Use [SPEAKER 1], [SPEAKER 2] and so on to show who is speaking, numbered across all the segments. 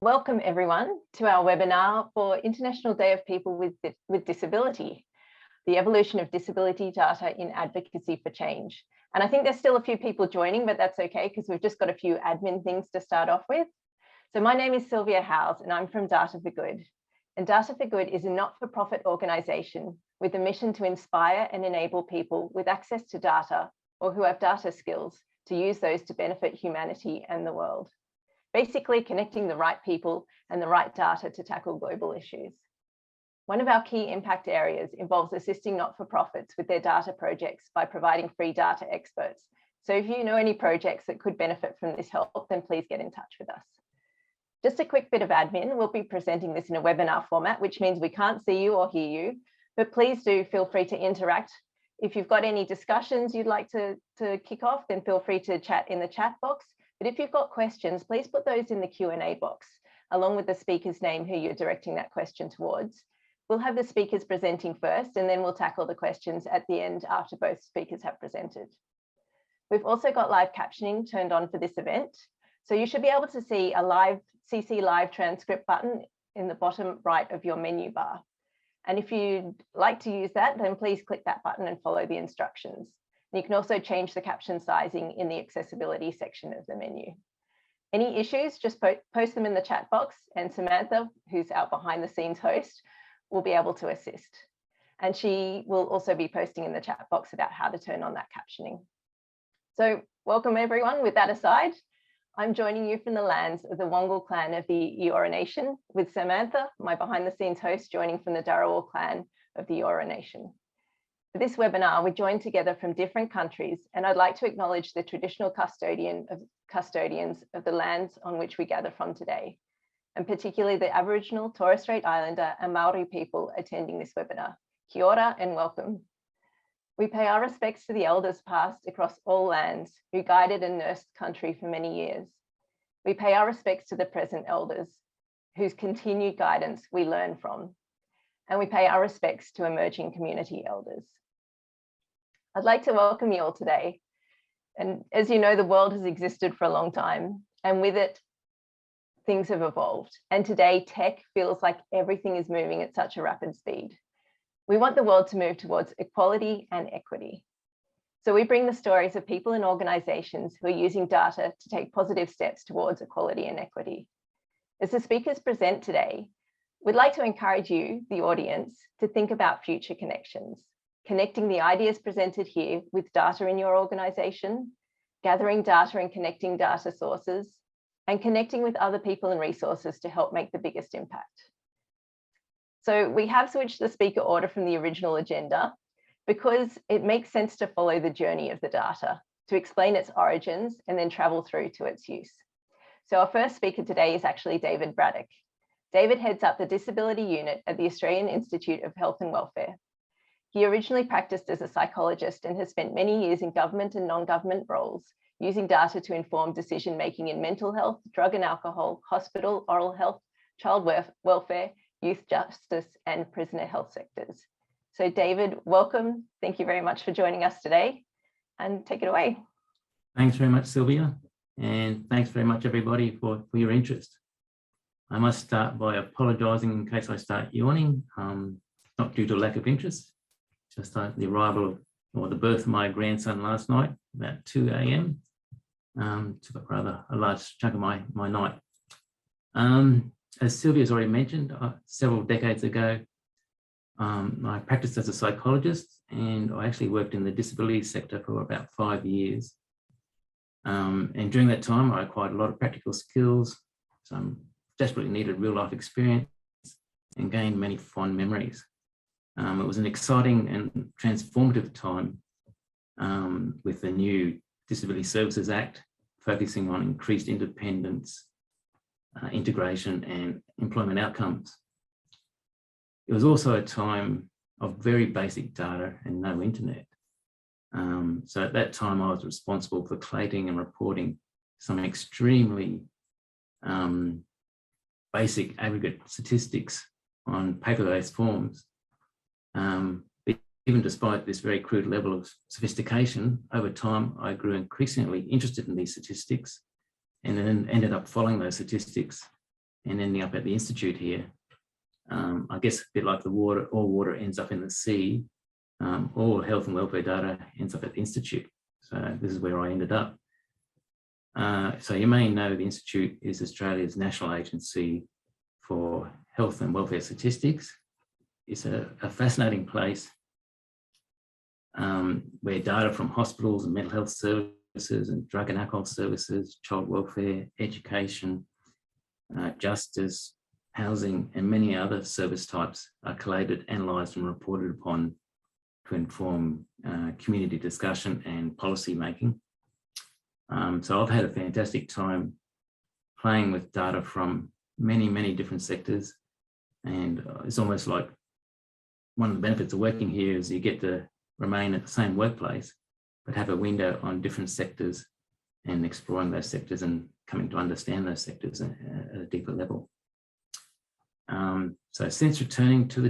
[SPEAKER 1] Welcome everyone to our webinar for International Day of People with Disability, the evolution of disability data in advocacy for change. And I think there's still a few people joining, but that's okay because we've just got a few admin things to start off with. So my name is Sylvia Howes and I'm from Data for Good. And Data for Good is a not-for-profit organisation with a mission to inspire and enable people with access to data or who have data skills to use those to benefit humanity and the world. Basically connecting the right people and the right data to tackle global issues. One of our key impact areas involves assisting not-for-profits with their data projects by providing free data experts. So if you know any projects that could benefit from this help, then please get in touch with us. Just a quick bit of admin, we'll be presenting this in a webinar format, which means we can't see you or hear you, but please do feel free to interact. If you've got any discussions you'd like to kick off, then feel free to chat in the chat box. But if you've got questions, please put those in the Q&A box, along with the speaker's name who you're directing that question towards. We'll have the speakers presenting first, and then we'll tackle the questions at the end after both speakers have presented. We've also got live captioning turned on for this event. So you should be able to see a live CC Live transcript button in the bottom right of your menu bar. And if you'd like to use that, then please click that button and follow the instructions. You can also change the caption sizing in the accessibility section of the menu. Any issues, just post them in the chat box and Samantha, who's our behind the scenes host, will be able to assist. And she will also be posting in the chat box about how to turn on that captioning. So welcome everyone. With that aside, I'm joining you from the lands of the Wongal clan of the Eora Nation, with Samantha, my behind the scenes host, joining from the Dharawal clan of the Eora Nation. For this webinar, we're joined together from different countries, and I'd like to acknowledge the traditional custodians of the lands on which we gather from today, and particularly the Aboriginal, Torres Strait Islander and Maori people attending this webinar. Kia ora and welcome. We pay our respects to the elders past across all lands who guided and nursed country for many years. We pay our respects to the present elders whose continued guidance we learn from, and we pay our respects to emerging community elders. I'd like to welcome you all today. And as you know, the world has existed for a long time, and with it, things have evolved. And today, tech feels like everything is moving at such a rapid speed. We want the world to move towards equality and equity. So we bring the stories of people and organizations who are using data to take positive steps towards equality and equity. As the speakers present today, we'd like to encourage you, the audience, to think about future connections. Connecting the ideas presented here with data in your organization, gathering data and connecting data sources, and connecting with other people and resources to help make the biggest impact. So we have switched the speaker order from the original agenda because it makes sense to follow the journey of the data, to explain its origins and then travel through to its use. So our first speaker today is actually David Braddock. David heads up the Disability Unit at the Australian Institute of Health and Welfare. He originally practiced as a psychologist and has spent many years in government and non-government roles, using data to inform decision-making in mental health, drug and alcohol, hospital, oral health, child welfare, youth justice, and prisoner health sectors. So David, welcome. Thank you very much for joining us today, and take it away.
[SPEAKER 2] Thanks very much, Sylvia. And thanks very much, everybody, for your interest. I must start by apologising in case I start yawning, not due to lack of interest. Just the arrival or the birth of my grandson last night, about 2 a.m. Took up rather a large chunk of my night. As Sylvia's already mentioned, several decades ago, I practiced as a psychologist, and I actually worked in the disabilities sector for about 5 years. And during that time, I acquired a lot of practical skills, some desperately needed real life experience, and gained many fond memories. It was an exciting and transformative time with the new Disability Services Act, focusing on increased independence, integration and employment outcomes. It was also a time of very basic data and no internet. So at that time, I was responsible for collating and reporting some extremely basic aggregate statistics on paper-based forms. But even despite this very crude level of sophistication, over time, I grew increasingly interested in these statistics and then ended up following those statistics and ending up at the Institute here. I guess a bit like the water, all water ends up in the sea, all health and welfare data ends up at the Institute. So this is where I ended up. So you may know the Institute is Australia's national agency for health and welfare statistics. It's a fascinating place where data from hospitals and mental health services and drug and alcohol services, child welfare, education, justice, housing, and many other service types are collated, analysed and reported upon to inform community discussion and policy making. So I've had a fantastic time playing with data from many, many different sectors. And it's almost like one of the benefits of working here is you get to remain at the same workplace, but have a window on different sectors and exploring those sectors and coming to understand those sectors at a deeper level. So since returning to the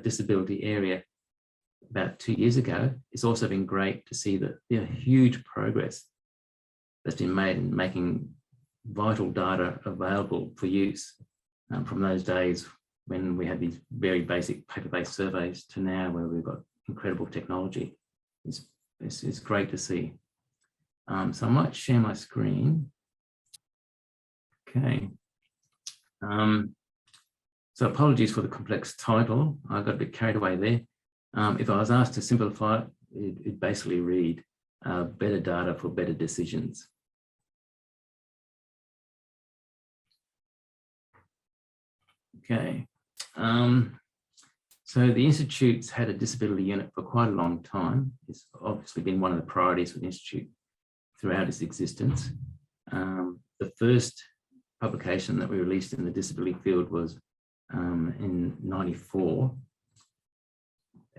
[SPEAKER 2] disability area about 2 years ago, it's also been great to see the huge progress that's been made in making vital data available for use from those days when we had these very basic paper-based surveys to now where we've got incredible technology. It's great to see. So I might share my screen. Okay. So apologies for the complex title. I got a bit carried away there. If I was asked to simplify it, it'd basically read better data for better decisions. Okay. So the Institute's had a disability unit for quite a long time. It's obviously been one of the priorities for the Institute throughout its existence. The first publication that we released in the disability field was in '94.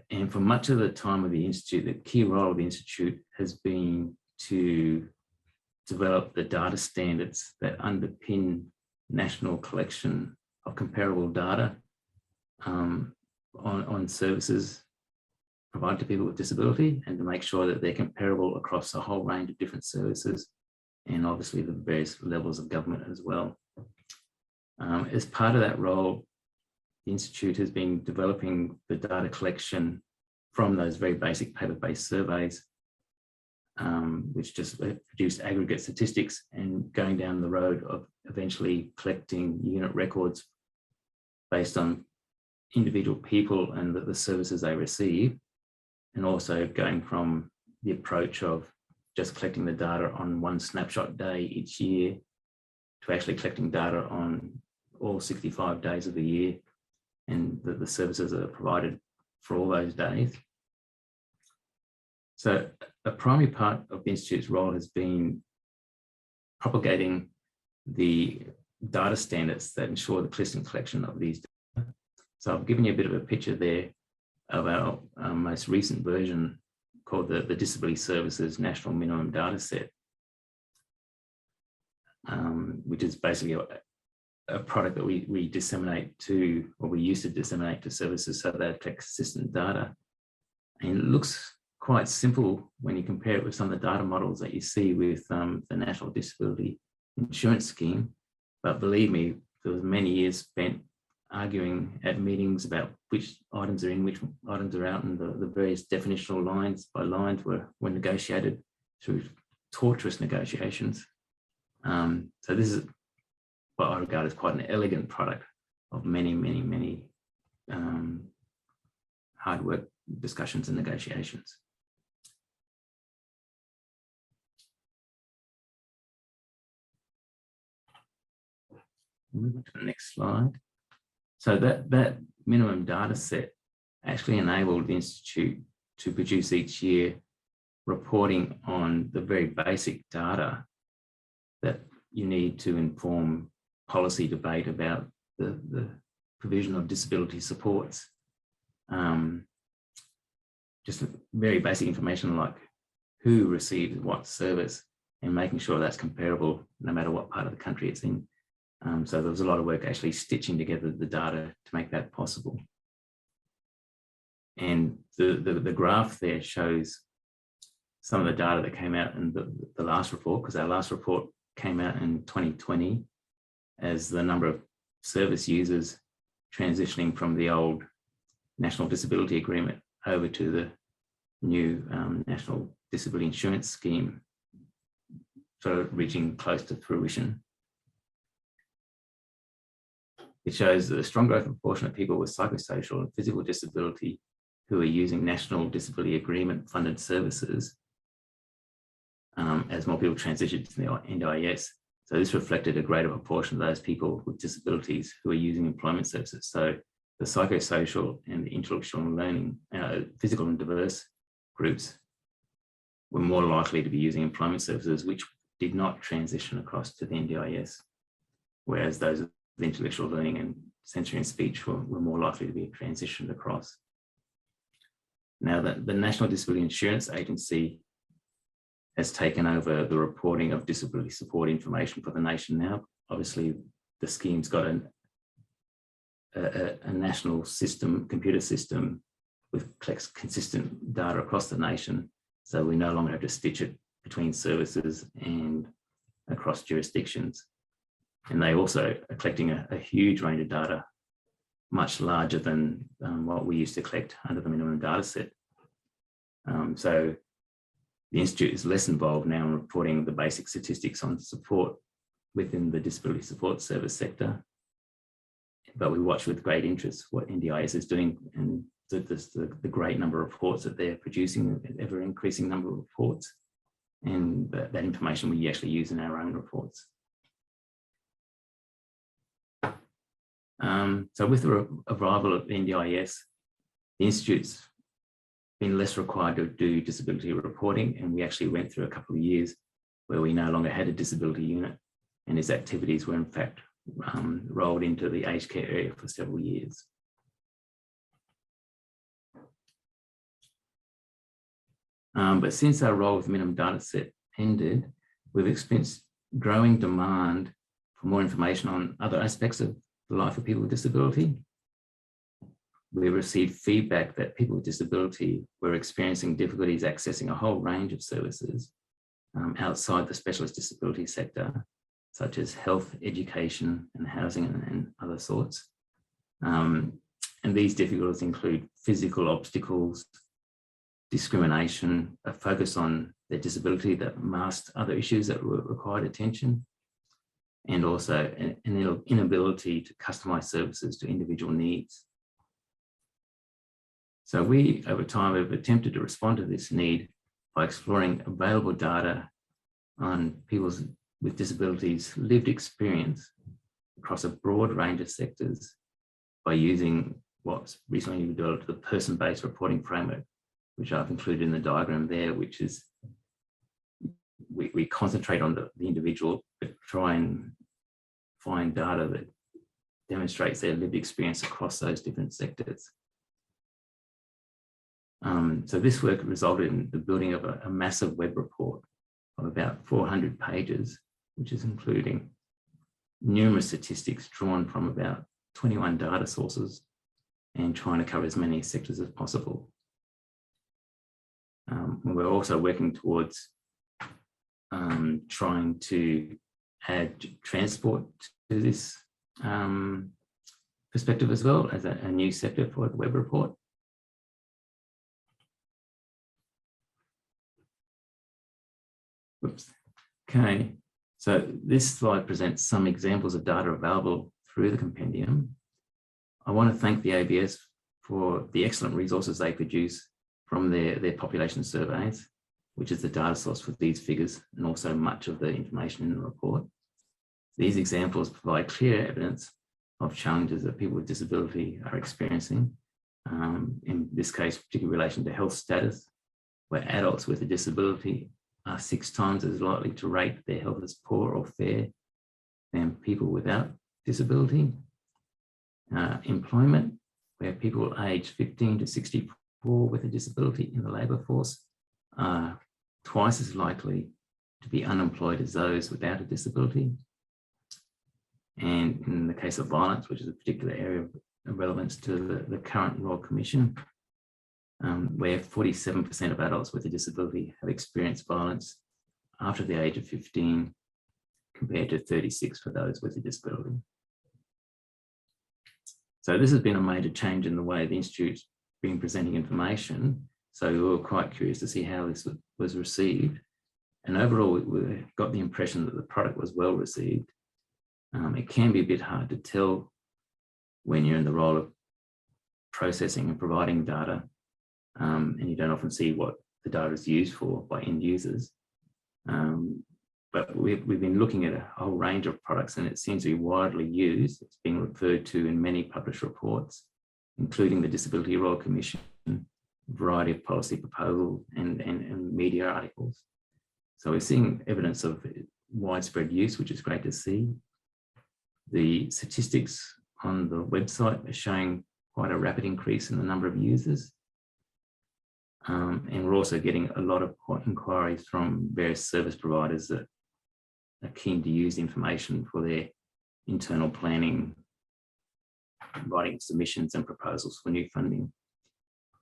[SPEAKER 2] And for much of the time of the Institute, the key role of the Institute has been to develop the data standards that underpin national collection of comparable data on services provided to people with disability, and to make sure that they're comparable across a whole range of different services and obviously the various levels of government as well. As part of that role, the Institute has been developing the data collection from those very basic paper-based surveys, which just produce aggregate statistics, and going down the road of eventually collecting unit records based on individual people and the services they receive, and also going from the approach of just collecting the data on one snapshot day each year to actually collecting data on all 65 days of the year, and the services that are provided for all those days. So a primary part of the Institute's role has been propagating the data standards that ensure the consistent collection of these data. So I've given you a bit of a picture there of our most recent version called the Disability Services National Minimum Data Set, which is basically a product that we disseminate to, or we used to disseminate to services so they collect consistent data. And it looks quite simple when you compare it with some of the data models that you see with the National Disability Insurance Scheme. But believe me, there was many years spent arguing at meetings about which items are in, which items are out, and the various definitional lines by lines were negotiated through torturous negotiations. So this is what I regard as quite an elegant product of many, many, many hard work discussions and negotiations. Move on to the next slide. So that minimum data set actually enabled the Institute to produce each year reporting on the very basic data that you need to inform policy debate about the provision of disability supports. Just very basic information like who receives what service, and making sure that's comparable no matter what part of the country it's in. So there was a lot of work actually stitching together the data to make that possible. And the graph there shows some of the data that came out in the last report, because our last report came out in 2020. as the number of service users transitioning from the old National Disability Agreement over to the new National Disability Insurance Scheme sort of reaching close to fruition. It shows a strong growth in proportion of people with psychosocial and physical disability who are using National Disability Agreement funded services as more people transition to the NDIS. So this reflected a greater proportion of those people with disabilities who are using employment services. So the psychosocial and the intellectual and learning, physical and diverse groups were more likely to be using employment services, which did not transition across to the NDIS, whereas those with intellectual learning and sensory and speech were more likely to be transitioned across. Now, the National Disability Insurance Agency has taken over the reporting of disability support information for the nation now. Obviously, the scheme's got a national system, computer system, with collects consistent data across the nation. So we no longer have to stitch it between services and across jurisdictions. And they also are collecting a huge range of data, much larger than what we used to collect under the minimum data set. So the Institute is less involved now in reporting the basic statistics on support within the disability support service sector. But we watch with great interest what NDIS is doing and the great number of reports that they're producing, an ever increasing number of reports. And that information we actually use in our own reports. So with the arrival of NDIS, the Institute's been less required to do disability reporting, and we actually went through a couple of years where we no longer had a disability unit, and its activities were in fact rolled into the aged care area for several years. But since our role with minimum data set ended, we've experienced growing demand for more information on other aspects of the life of people with disability. We received feedback that people with disability were experiencing difficulties accessing a whole range of services outside the specialist disability sector, such as health, education, and housing and other sorts. And these difficulties include physical obstacles, discrimination, a focus on their disability that masked other issues that required attention, and also an inability to customize services to individual needs. So we, over time, have attempted to respond to this need by exploring available data on people with disabilities' lived experience across a broad range of sectors by using what's recently developed the person-based reporting framework, which I've included in the diagram there, which is we concentrate on the individual, but try and find data that demonstrates their lived experience across those different sectors. So this work resulted in the building of a massive web report of about 400 pages, which is including numerous statistics drawn from about 21 data sources and trying to cover as many sectors as possible. We're also working towards trying to add transport to this perspective as well as a new sector for the web report. Whoops. Okay, so this slide presents some examples of data available through the compendium. I want to thank the ABS for the excellent resources they produce from their population surveys, which is the data source for these figures and also much of the information in the report. These examples provide clear evidence of challenges that people with disability are experiencing. In this case, particularly in relation to health status, where adults with a disability are 6 times as likely to rate their health as poor or fair than people without disability. Employment, where people aged 15 to 64 with a disability in the labour force are twice as likely to be unemployed as those without a disability. And in the case of violence, which is a particular area of relevance to the current Royal Commission, where 47% of adults with a disability have experienced violence after the age of 15, compared to 36 for those with a disability. So this has been a major change in the way the Institute's been presenting information. So we were quite curious to see how this was received. And overall, we got the impression that the product was well received. It can be a bit hard to tell when you're in the role of processing and providing data, and you don't often see what the data is used for by end users. But we've been looking at a whole range of products, and it seems to be widely used. It's being referred to in many published reports, including the Disability Royal Commission, a variety of policy proposals and media articles. So we're seeing evidence of widespread use, which is great to see. The statistics on the website are showing quite a rapid increase in the number of users. And we're also getting a lot of inquiries from various service providers that are keen to use information for their internal planning, writing submissions and proposals for new funding.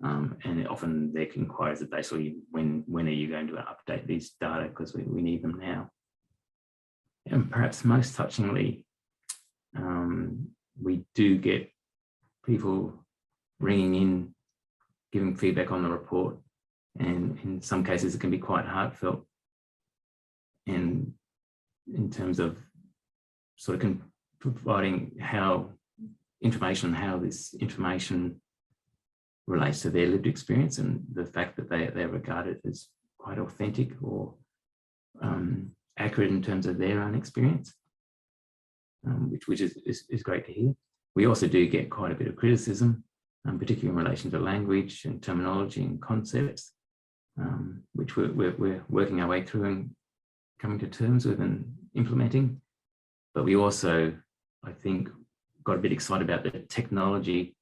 [SPEAKER 2] And often their inquiries are basically, when are you going to update these data, because we need them now. And perhaps most touchingly, we do get people ringing in, giving feedback on the report, and in some cases it can be quite heartfelt. And in terms of sort of providing how this information relates to their lived experience, and the fact that they're regarded as quite authentic or accurate in terms of their own experience, which is great to hear. We also do get quite a bit of criticism, particularly in relation to language and terminology and concepts, which we're working our way through and coming to terms with and implementing. But we also, I think, got a bit excited about the technology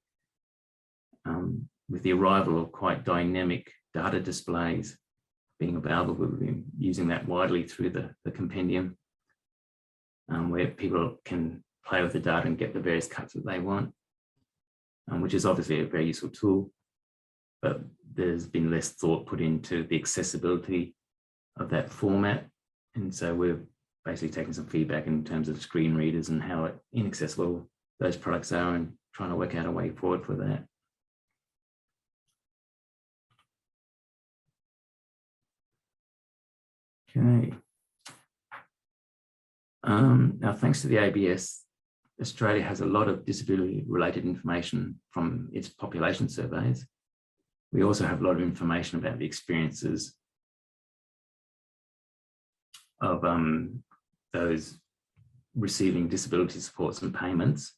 [SPEAKER 2] with the arrival of quite dynamic data displays being available. We've been using that widely through the compendium, where people can play with the data and get the various cuts that they want, which is obviously a very useful tool, but there's been less thought put into the accessibility of that format. And so we're basically taking some feedback in terms of screen readers and how inaccessible those products are, and trying to work out a way forward for that. Okay. Now, thanks to the ABS, Australia has a lot of disability-related information from its population surveys. We also have a lot of information about the experiences of those receiving disability supports and payments.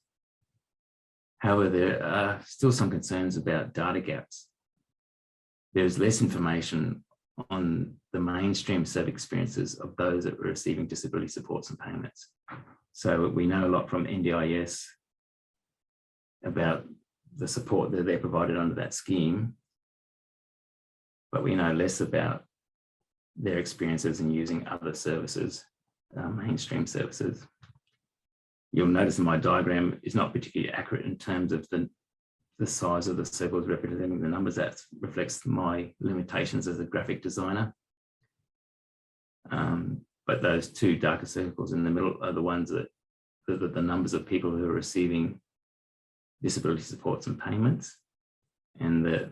[SPEAKER 2] However, there are still some concerns about data gaps. There's less information on the mainstream set of experiences of those that were receiving disability supports and payments. So we know a lot from NDIS about the support that they're provided under that scheme, but we know less about their experiences in using other services, mainstream services. You'll notice in my diagram is not particularly accurate in terms of the size of the circles representing the numbers. That reflects my limitations as a graphic designer. But those two darker circles in the middle are the ones that the numbers of people who are receiving disability supports and payments. And the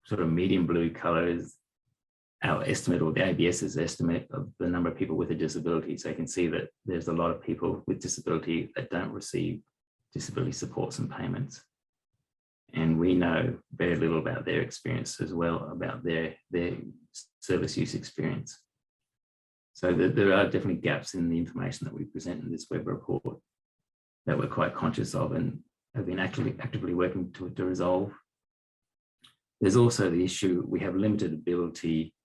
[SPEAKER 2] sort of medium blue color is our estimate, or the ABS's estimate, of the number of people with a disability. So you can see that there's a lot of people with disability that don't receive disability supports and payments. And we know very little about their experience as well, about their service use experience. So there are definitely gaps in the information that we present in this web report that we're quite conscious of and have been actively working to resolve. There's also the issue, we have limited ability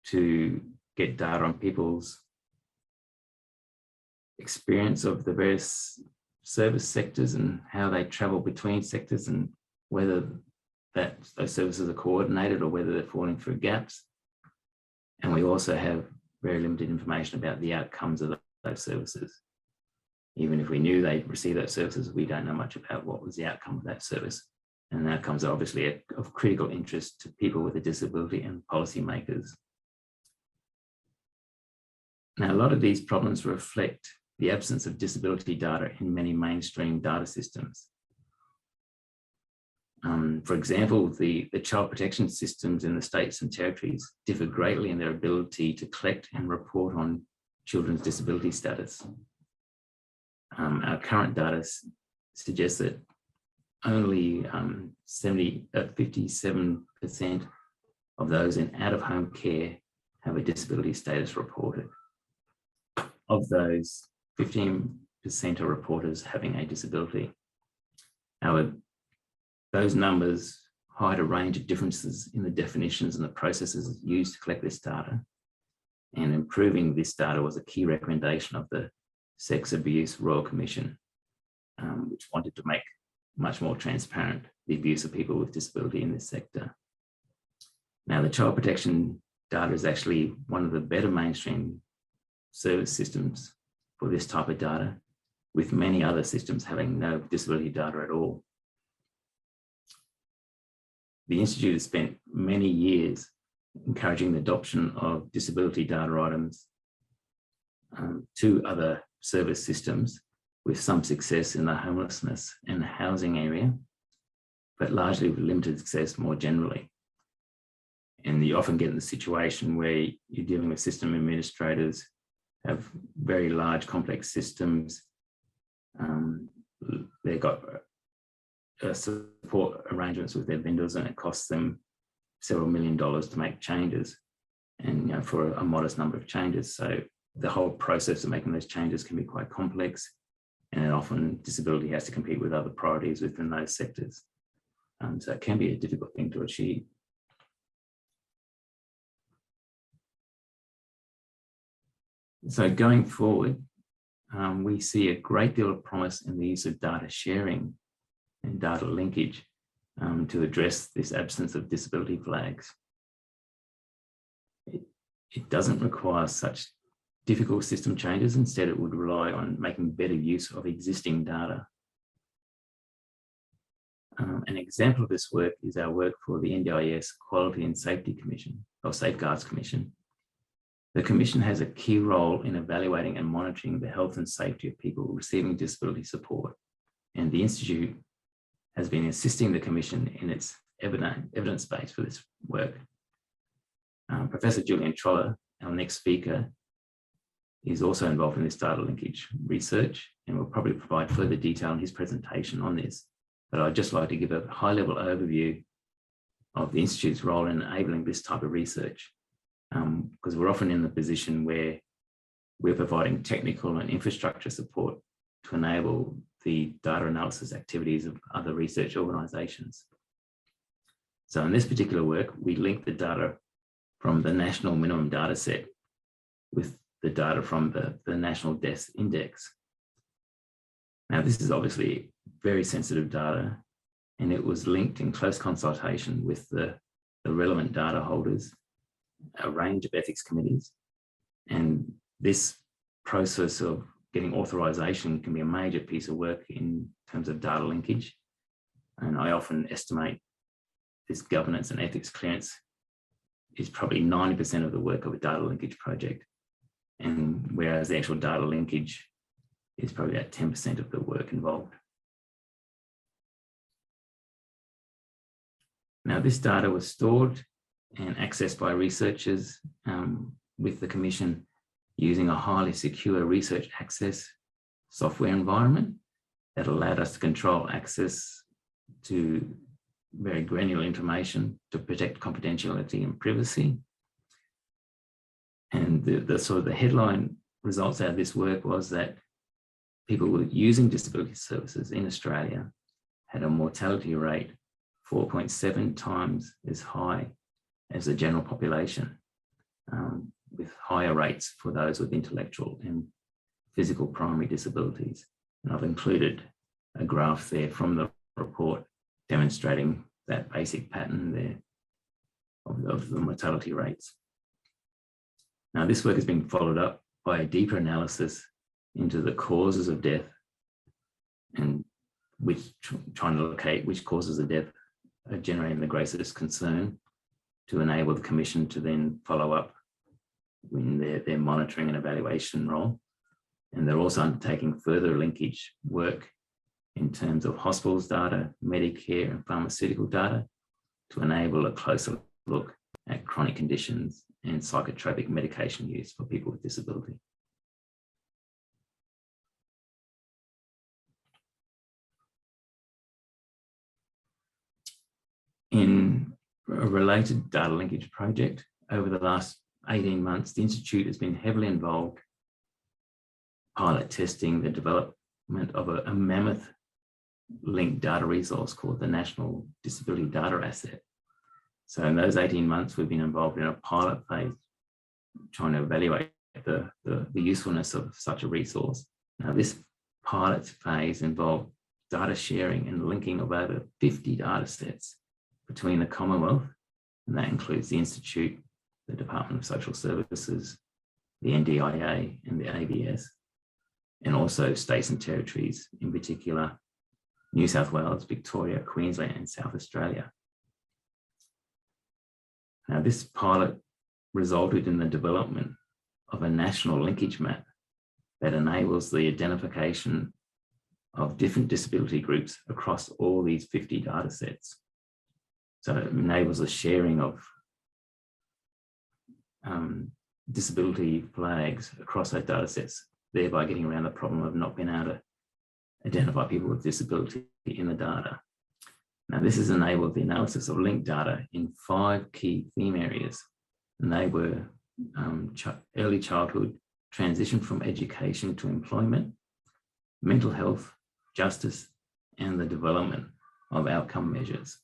[SPEAKER 2] to get data on people's experience of the various service sectors and how they travel between sectors, and whether those services are coordinated or whether they're falling through gaps. And we also have very limited information about the outcomes of those services. Even if we knew they received those services, we don't know much about what was the outcome of that service. And outcomes are obviously of critical interest to people with a disability and policymakers. Now, a lot of these problems reflect the absence of disability data in many mainstream data systems. For example, the child protection systems in the states and territories differ greatly in their ability to collect and report on children's disability status. Our current data suggests that only 57% of those in out-of-home care have a disability status reported. Of those, 15% are reported as having a disability. However, those numbers hide a range of differences in the definitions and the processes used to collect this data. And improving this data was a key recommendation of the Sex Abuse Royal Commission, which wanted to make much more transparent the abuse of people with disability in this sector. Now, the child protection data is actually one of the better mainstream service systems for this type of data, with many other systems having no disability data at all. The Institute has spent many years encouraging the adoption of disability data items to other service systems, with some success in the homelessness and housing area, but largely with limited success more generally. And you often get in the situation where you're dealing with system administrators, have very large complex systems. They've got support arrangements with their vendors, and it costs them several $1 million to make changes, and for a modest number of changes. So the whole process of making those changes can be quite complex, and often disability has to compete with other priorities within those sectors. So it can be a difficult thing to achieve. So going forward, we see a great deal of promise in the use of data sharing and data linkage to address this absence of disability flags. It doesn't require such difficult system changes. Instead, it would rely on making better use of existing data. An example of this work is our work for the Ndis Quality and Safety Commission, or Safeguards Commission. The Commission has a key role in evaluating and monitoring the health and safety of people receiving disability support, and the Institute has been assisting the Commission in its evidence base for this work. Professor Julian Trawler, our next speaker, is also involved in this data linkage research, and will probably provide further detail in his presentation on this. But I'd just like to give a high-level overview of the Institute's role in enabling this type of research, because we're often in the position where we're providing technical and infrastructure support to enable the data analysis activities of other research organisations. So in this particular work, we link the data from the National Minimum Data Set with the data from the National Death Index. Now, this is obviously very sensitive data, and it was linked in close consultation with the relevant data holders, a range of ethics committees, and this process of getting authorization can be a major piece of work in terms of data linkage. And I often estimate this governance and ethics clearance is probably 90% of the work of a data linkage project, and whereas the actual data linkage is probably about 10% of the work involved. Now, this data was stored and accessed by researchers with the Commission using a highly secure research access software environment that allowed us to control access to very granular information to protect confidentiality and privacy. And the sort of the headline results out of this work was that people using disability services in Australia had a mortality rate 4.7 times as high as the general population, with higher rates for those with intellectual and physical primary disabilities. And I've included a graph there from the report demonstrating that basic pattern there of the mortality rates. Now, this work has been followed up by a deeper analysis into the causes of death, and trying to locate which causes of death are generating the greatest concern to enable the Commission to then follow up in their monitoring and evaluation role. And they're also undertaking further linkage work in terms of hospitals data, Medicare and pharmaceutical data to enable a closer look at chronic conditions and psychotropic medication use for people with disability. In a related data linkage project, over the last 18 months, the Institute has been heavily involved pilot testing the development of a mammoth linked data resource called the National Disability Data Asset. So in those 18 months, we've been involved in a pilot phase, trying to evaluate the usefulness of such a resource. Now, this pilot phase involved data sharing and linking of over 50 data sets between the Commonwealth, and that includes the Institute, the Department of Social Services, the NDIA and the ABS, and also states and territories, in particular, New South Wales, Victoria, Queensland, and South Australia. Now, this pilot resulted in the development of a national linkage map that enables the identification of different disability groups across all these 50 data sets. So it enables the sharing of disability flags across those data sets, thereby getting around the problem of not being able to identify people with disability in the data. Now, this has enabled the analysis of linked data in 5 key theme areas, and they were early childhood, transition from education to employment, mental health, justice, and the development of outcome measures.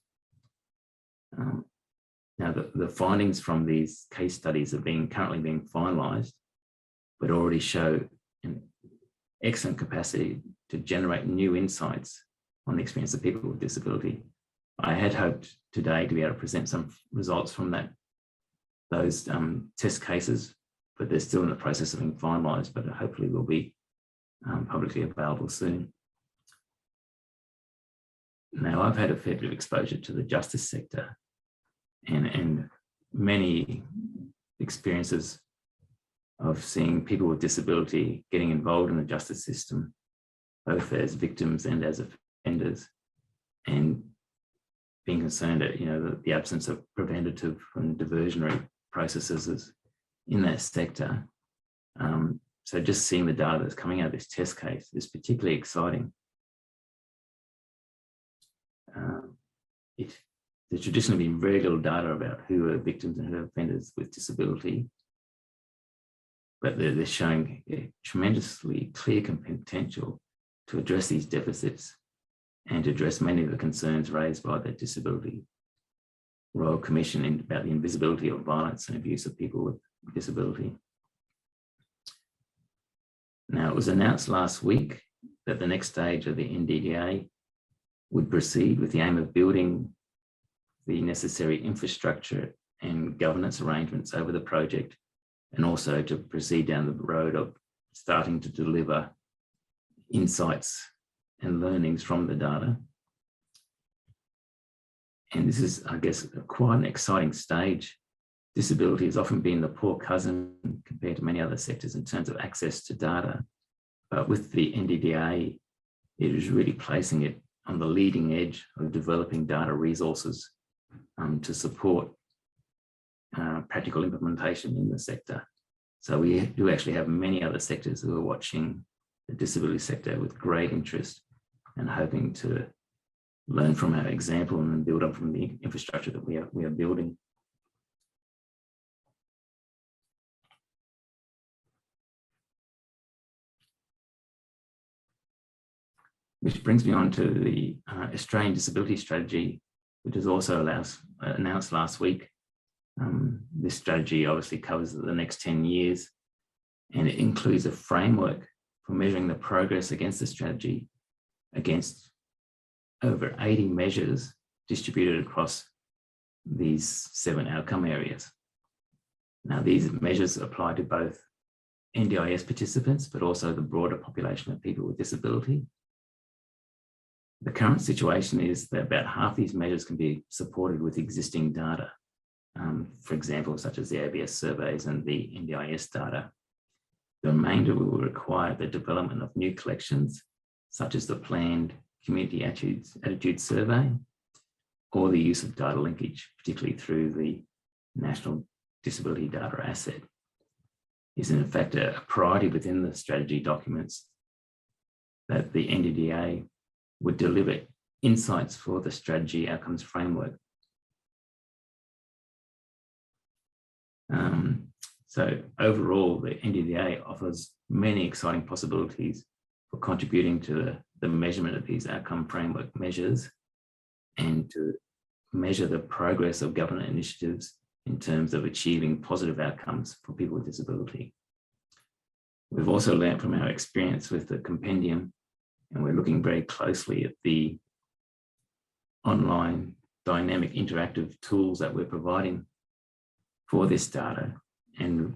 [SPEAKER 2] Now, the findings from these case studies are currently being finalised, but already show an excellent capacity to generate new insights on the experience of people with disability. I had hoped today to be able to present some results from those test cases, but they're still in the process of being finalised, but hopefully will be publicly available soon. Now, I've had a fair bit of exposure to the justice sector and many experiences of seeing people with disability getting involved in the justice system, both as victims and as offenders, and being concerned at the absence of preventative and diversionary processes in that sector. So just seeing the data that's coming out of this test case is particularly exciting. There's traditionally been very little data about who are victims and who are offenders with disability, but they're showing a tremendously clear potential to address these deficits and to address many of the concerns raised by the Disability Royal Commission about the invisibility of violence and abuse of people with disability. Now, it was announced last week that the next stage of the NDDA would proceed with the aim of building the necessary infrastructure and governance arrangements over the project, and also to proceed down the road of starting to deliver insights and learnings from the data. And this is, I guess, quite an exciting stage. Disability has often been the poor cousin compared to many other sectors in terms of access to data. But with the NDDA, it is really placing it on the leading edge of developing data resources to support practical implementation in the sector. So we do actually have many other sectors who are watching the disability sector with great interest and hoping to learn from our example and build up from the infrastructure that we are building. Which brings me on to the Australian Disability Strategy, which was also announced last week. This strategy obviously covers the next 10 years, and it includes a framework for measuring the progress against the strategy against over 80 measures distributed across these 7 outcome areas. Now, these measures apply to both NDIS participants, but also the broader population of people with disability. The current situation is that about half these measures can be supported with existing data. for example, such as the ABS surveys and the NDIS data. The remainder will require the development of new collections, such as the planned community attitude survey, or the use of data linkage, particularly through the National Disability Data Asset. Is in fact a priority within the strategy documents that the NDDA would deliver insights for the strategy outcomes framework. So overall, the NDDA offers many exciting possibilities for contributing to the measurement of these outcome framework measures and to measure the progress of government initiatives in terms of achieving positive outcomes for people with disability. We've also learned from our experience with the compendium, and we're looking very closely at the online dynamic interactive tools that we're providing for this data and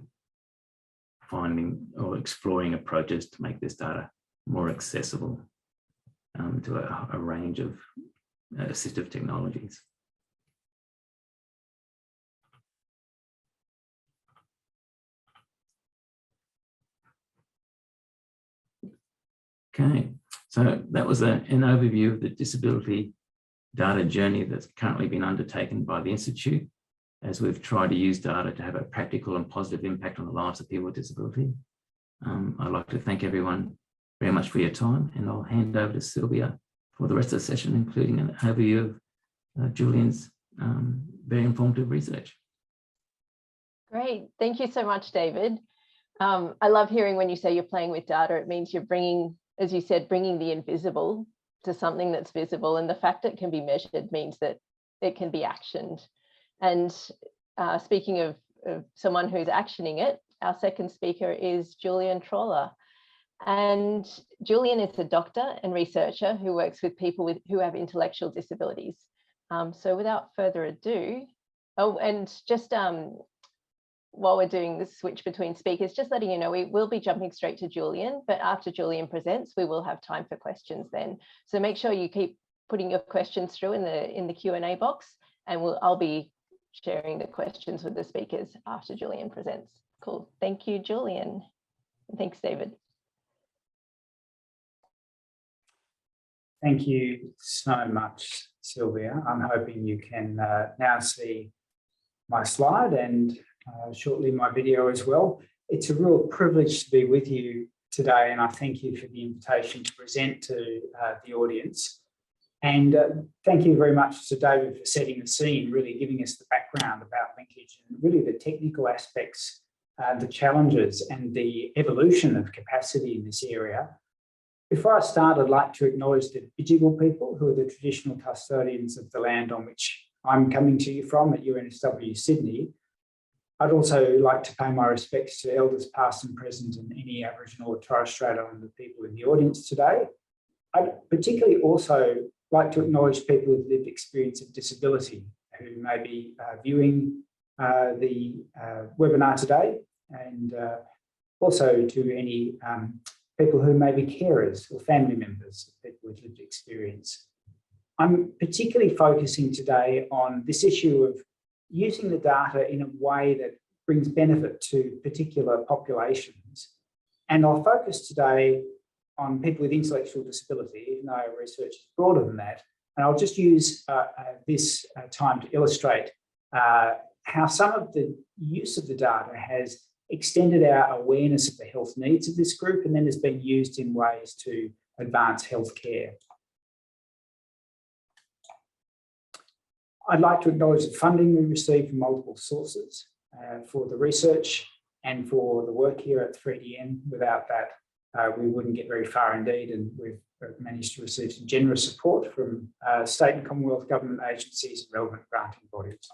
[SPEAKER 2] finding or exploring approaches to make this data more accessible to a range of assistive technologies. Okay, so that was an overview of the disability data journey that's currently been undertaken by the Institute, as we've tried to use data to have a practical and positive impact on the lives of people with disability. I'd like to thank everyone very much for your time, and I'll hand over to Sylvia for the rest of the session, including an overview of Julian's very informative research.
[SPEAKER 1] Great, thank you so much, David. I love hearing when you say you're playing with data. It means you're bringing, as you said, bringing the invisible to something that's visible, and the fact that it can be measured means that it can be actioned. And speaking of someone who's actioning it, our second speaker is Julian Trawler. And Julian is a doctor and researcher who works with people who have intellectual disabilities. So without further ado, oh, and just while we're doing the switch between speakers, just letting you know, we will be jumping straight to Julian, but after Julian presents, we will have time for questions then. So make sure you keep putting your questions through in the Q&A box, and I'll be sharing the questions with the speakers after Julian presents. Cool. Thank you, Julian. Thanks, David.
[SPEAKER 3] Thank you so much, Sylvia. I'm hoping you can now see my slide and shortly my video as well. It's a real privilege to be with you today, and I thank you for the invitation to present to the audience. And thank you very much to David for setting the scene, really giving us the background about linkage and really the technical aspects, the challenges and the evolution of capacity in this area. Before I start, I'd like to acknowledge the Bidjigal people, who are the traditional custodians of the land on which I'm coming to you from at UNSW Sydney. I'd also like to pay my respects to elders past and present and any Aboriginal or Torres Strait Islander people in the audience today. I'd particularly also like to acknowledge people with lived experience of disability who may be viewing the webinar today, and also to any people who may be carers or family members of people with lived experience. I'm particularly focusing today on this issue of using the data in a way that brings benefit to particular populations. And I'll focus today on people with intellectual disability, even though our research is broader than that. And I'll just use this time to illustrate how some of the use of the data has extended our awareness of the health needs of this group, and then has been used in ways to advance healthcare. I'd like to acknowledge the funding we received from multiple sources for the research and for the work here at 3DM. Without that, we wouldn't get very far indeed, and we've managed to receive some generous support from state and Commonwealth government agencies and relevant granting bodies.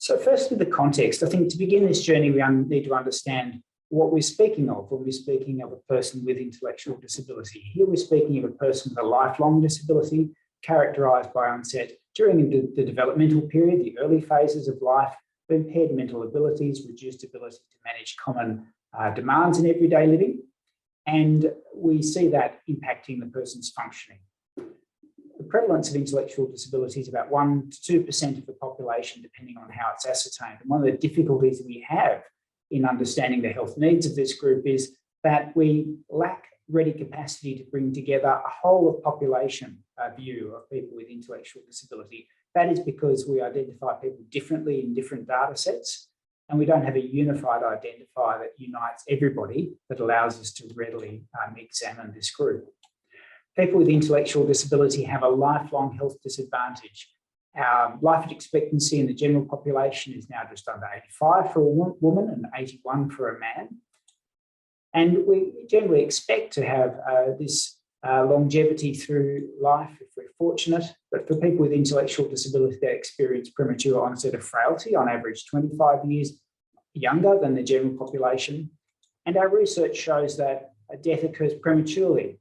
[SPEAKER 3] So firstly, the context. I think to begin this journey, we need to understand what we're speaking of when we're speaking of a person with intellectual disability. Here we're speaking of a person with a lifelong disability characterised by onset during the developmental period, the early phases of life, impaired mental abilities, reduced ability to manage common demands in everyday living. And we see that impacting the person's functioning. The prevalence of intellectual disability is about 1 to 2% of the population, depending on how it's ascertained. And one of the difficulties we have in understanding the health needs of this group is that we lack ready capacity to bring together a whole of population view of people with intellectual disability. That is because we identify people differently in different data sets, and we don't have a unified identifier that unites everybody that allows us to readily examine this group. People with intellectual disability have a lifelong health disadvantage. Life expectancy in the general population is now just under 85 for a woman and 81 for a man. And we generally expect to have this longevity through life if we're fortunate. But for people with intellectual disability, they experience premature onset of frailty, on average 25 years younger than the general population. And our research shows that a death occurs prematurely,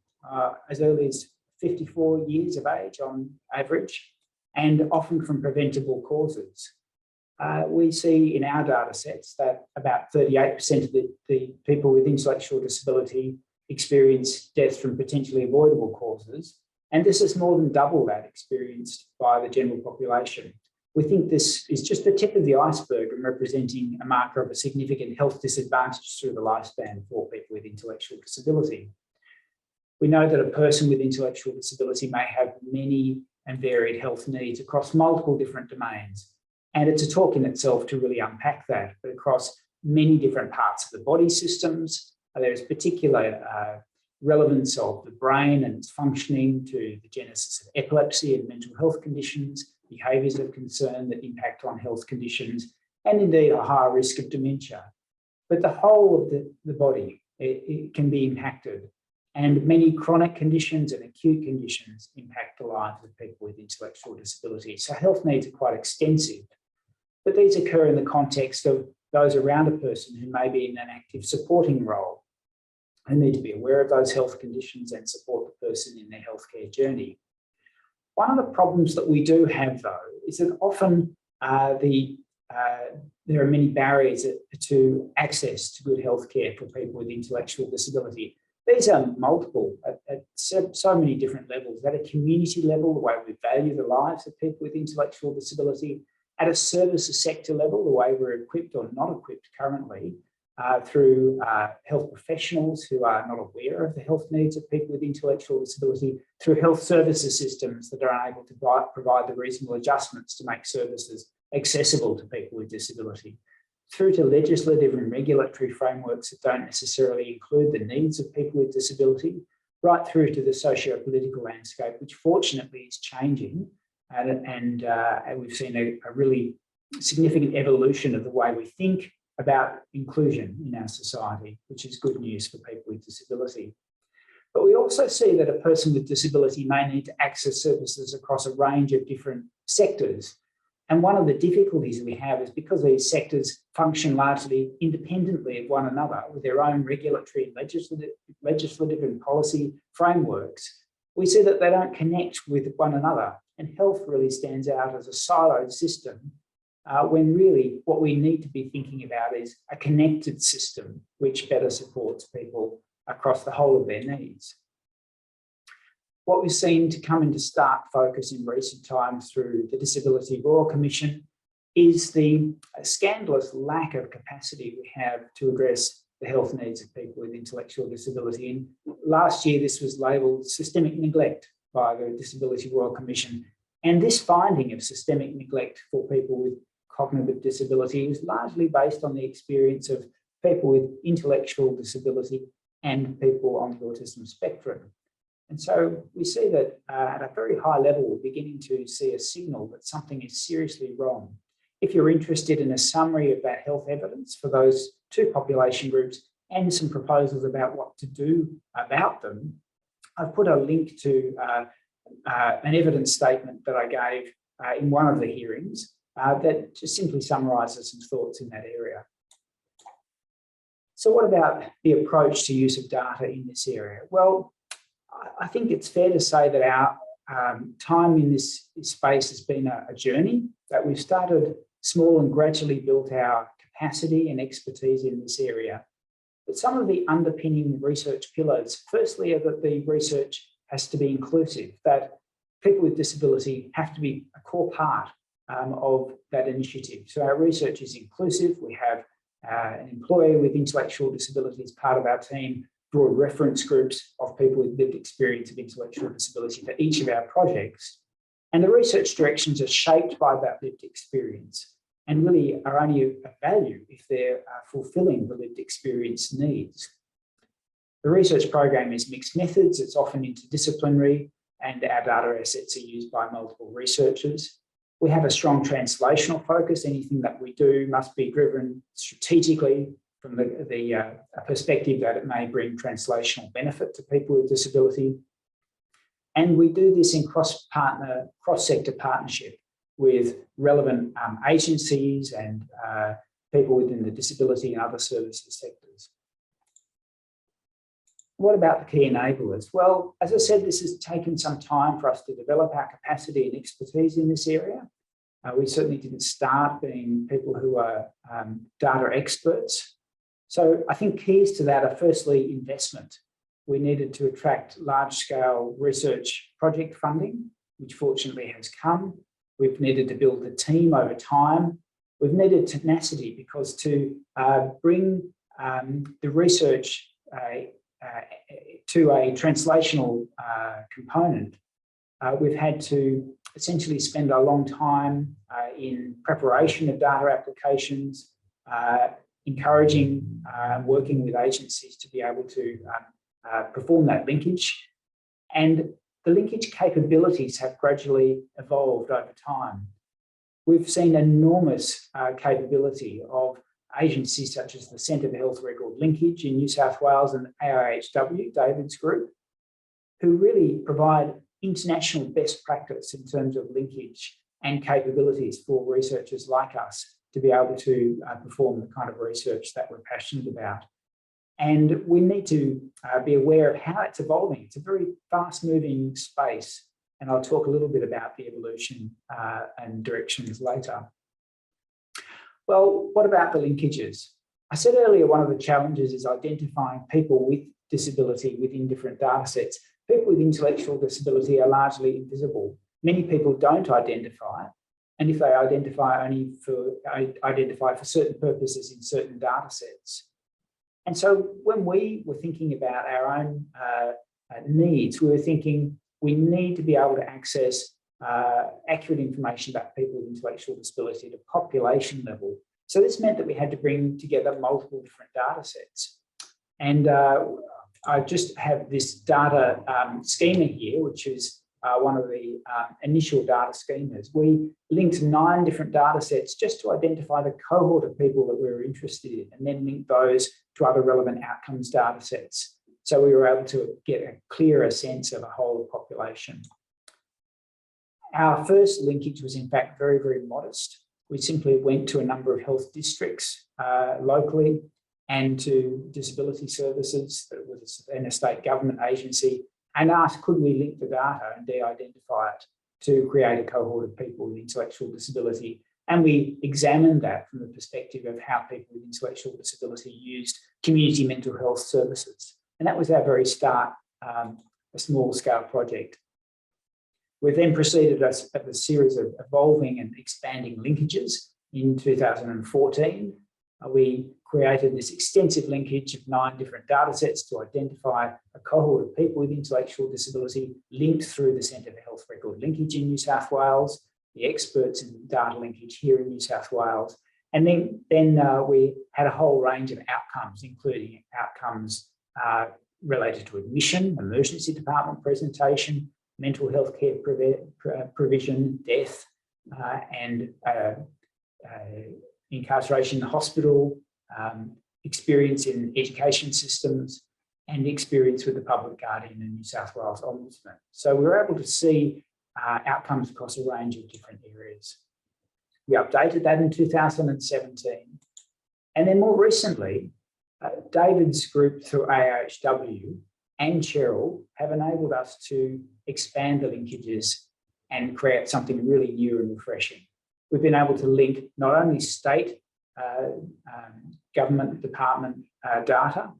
[SPEAKER 3] as early as 54 years of age on average, and often from preventable causes. We see in our data sets that about 38% of the people with intellectual disability experience death from potentially avoidable causes, and this is more than double that experienced by the general population. We think this is just the tip of the iceberg and representing a marker of a significant health disadvantage through the lifespan for people with intellectual disability. We know that a person with intellectual disability may have many and varied health needs across multiple different domains. And it's a talk in itself to really unpack that, but across many different parts of the body systems. There's particular relevance of the brain and its functioning to the genesis of epilepsy and mental health conditions, behaviours of concern that impact on health conditions, and indeed a higher risk of dementia. But the whole of the body, it can be impacted. And many chronic conditions and acute conditions impact the lives of people with intellectual disability. So health needs are quite extensive, but these occur in the context of those around a person who may be in an active supporting role, who need to be aware of those health conditions and support the person in their healthcare journey. One of the problems that we do have, though, is that often there are many barriers to access to good healthcare for people with intellectual disability. These are multiple at so many different levels. At a community level, the way we value the lives of people with intellectual disability. At a services sector level, the way we're equipped or not equipped currently through health professionals who are not aware of the health needs of people with intellectual disability, through health services systems that are unable to provide the reasonable adjustments to make services accessible to people with disability, through to legislative and regulatory frameworks that don't necessarily include the needs of people with disability, right through to the socio-political landscape, which fortunately is changing. And we've seen a really significant evolution of the way we think about inclusion in our society, which is good news for people with disability. But we also see that a person with disability may need to access services across a range of different sectors. And one of the difficulties we have is because these sectors function largely independently of one another with their own regulatory and legislative and policy frameworks, we see that they don't connect with one another. And health really stands out as a siloed system when really what we need to be thinking about is a connected system which better supports people across the whole of their needs. What we've seen to come into stark focus in recent times through the Disability Royal Commission is the scandalous lack of capacity we have to address the health needs of people with intellectual disability. And last year, this was labelled systemic neglect by the Disability Royal Commission. And this finding of systemic neglect for people with cognitive disability is largely based on the experience of people with intellectual disability and people on the autism spectrum. And so we see that at a very high level, we're beginning to see a signal that something is seriously wrong. If you're interested in a summary of that health evidence for those two population groups and some proposals about what to do about them, I've put a link to an evidence statement that I gave in one of the hearings that just simply summarises some thoughts in that area. So what about the approach to use of data in this area? Well, I think it's fair to say that our time in this space has been a journey, that we've started small and gradually built our capacity and expertise in this area. But some of the underpinning research pillars, firstly, are that the research has to be inclusive, that people with disability have to be a core part of that initiative. So our research is inclusive. We have an employee with intellectual disability as part of our team, broad reference groups of people with lived experience of intellectual disability for each of our projects. And the research directions are shaped by that lived experience and really are only of value if they're fulfilling the lived experience needs. The research program is mixed methods. It's often interdisciplinary, and our data assets are used by multiple researchers. We have a strong translational focus. Anything that we do must be driven strategically from the perspective that it may bring translational benefit to people with disability. And we do this in cross-sector partnership with relevant agencies and people within the disability and other services sectors. What about the key enablers? Well, as I said, this has taken some time for us to develop our capacity and expertise in this area. We certainly didn't start being people who are data experts. So I think keys to that are firstly investment. We needed to attract large-scale research project funding, which fortunately has come. We've needed to build a team over time. We've needed tenacity because to bring the research to a translational component, we've had to essentially spend a long time in preparation of data applications, encouraging working with agencies to be able to perform that linkage. And the linkage capabilities have gradually evolved over time. We've seen enormous capability of agencies such as the Centre for Health Record Linkage in New South Wales and AIHW, David's group, who really provide international best practice in terms of linkage and capabilities for researchers like us to be able to perform the kind of research that we're passionate about. And we need to be aware of how it's evolving. It's a very fast-moving space, and I'll talk a little bit about the evolution and directions later. Well, what about the linkages? I said earlier, one of the challenges is identifying people with disability within different data sets. People with intellectual disability are largely invisible. Many people don't identify, and if they identify, identify for certain purposes in certain data sets. And so when we were thinking about our own needs, we were thinking we need to be able to access accurate information about people with intellectual disability at a population level. So this meant that we had to bring together multiple different data sets. And I just have this data schema here, which is one of the initial data schemas. We linked 9 different data sets just to identify the cohort of people that we were interested in, and then link those to other relevant outcomes data sets. So we were able to get a clearer sense of a whole population. Our first linkage was in fact very, very modest. We simply went to a number of health districts locally and to disability services, that was in a state government agency, and asked, could we link the data and de-identify it to create a cohort of people with intellectual disability? And we examined that from the perspective of how people with intellectual disability used community mental health services. And that was our very start, a small scale project. We then proceeded as a series of evolving and expanding linkages. In 2014, we created this extensive linkage of 9 different data sets to identify a cohort of people with intellectual disability linked through the Centre for Health Record Linkage in New South Wales, the experts in data linkage here in New South Wales. And then we had a whole range of outcomes, including outcomes related to admission, emergency department presentation, mental health care provision, death, and incarceration in the hospital, experience in education systems, and experience with the public guardian and New South Wales Ombudsman. So we were able to see outcomes across a range of different areas. We updated that in 2017. And then more recently, David's group through AIHW and Cheryl have enabled us to expand the linkages and create something really new and refreshing. We've been able to link not only state government department data,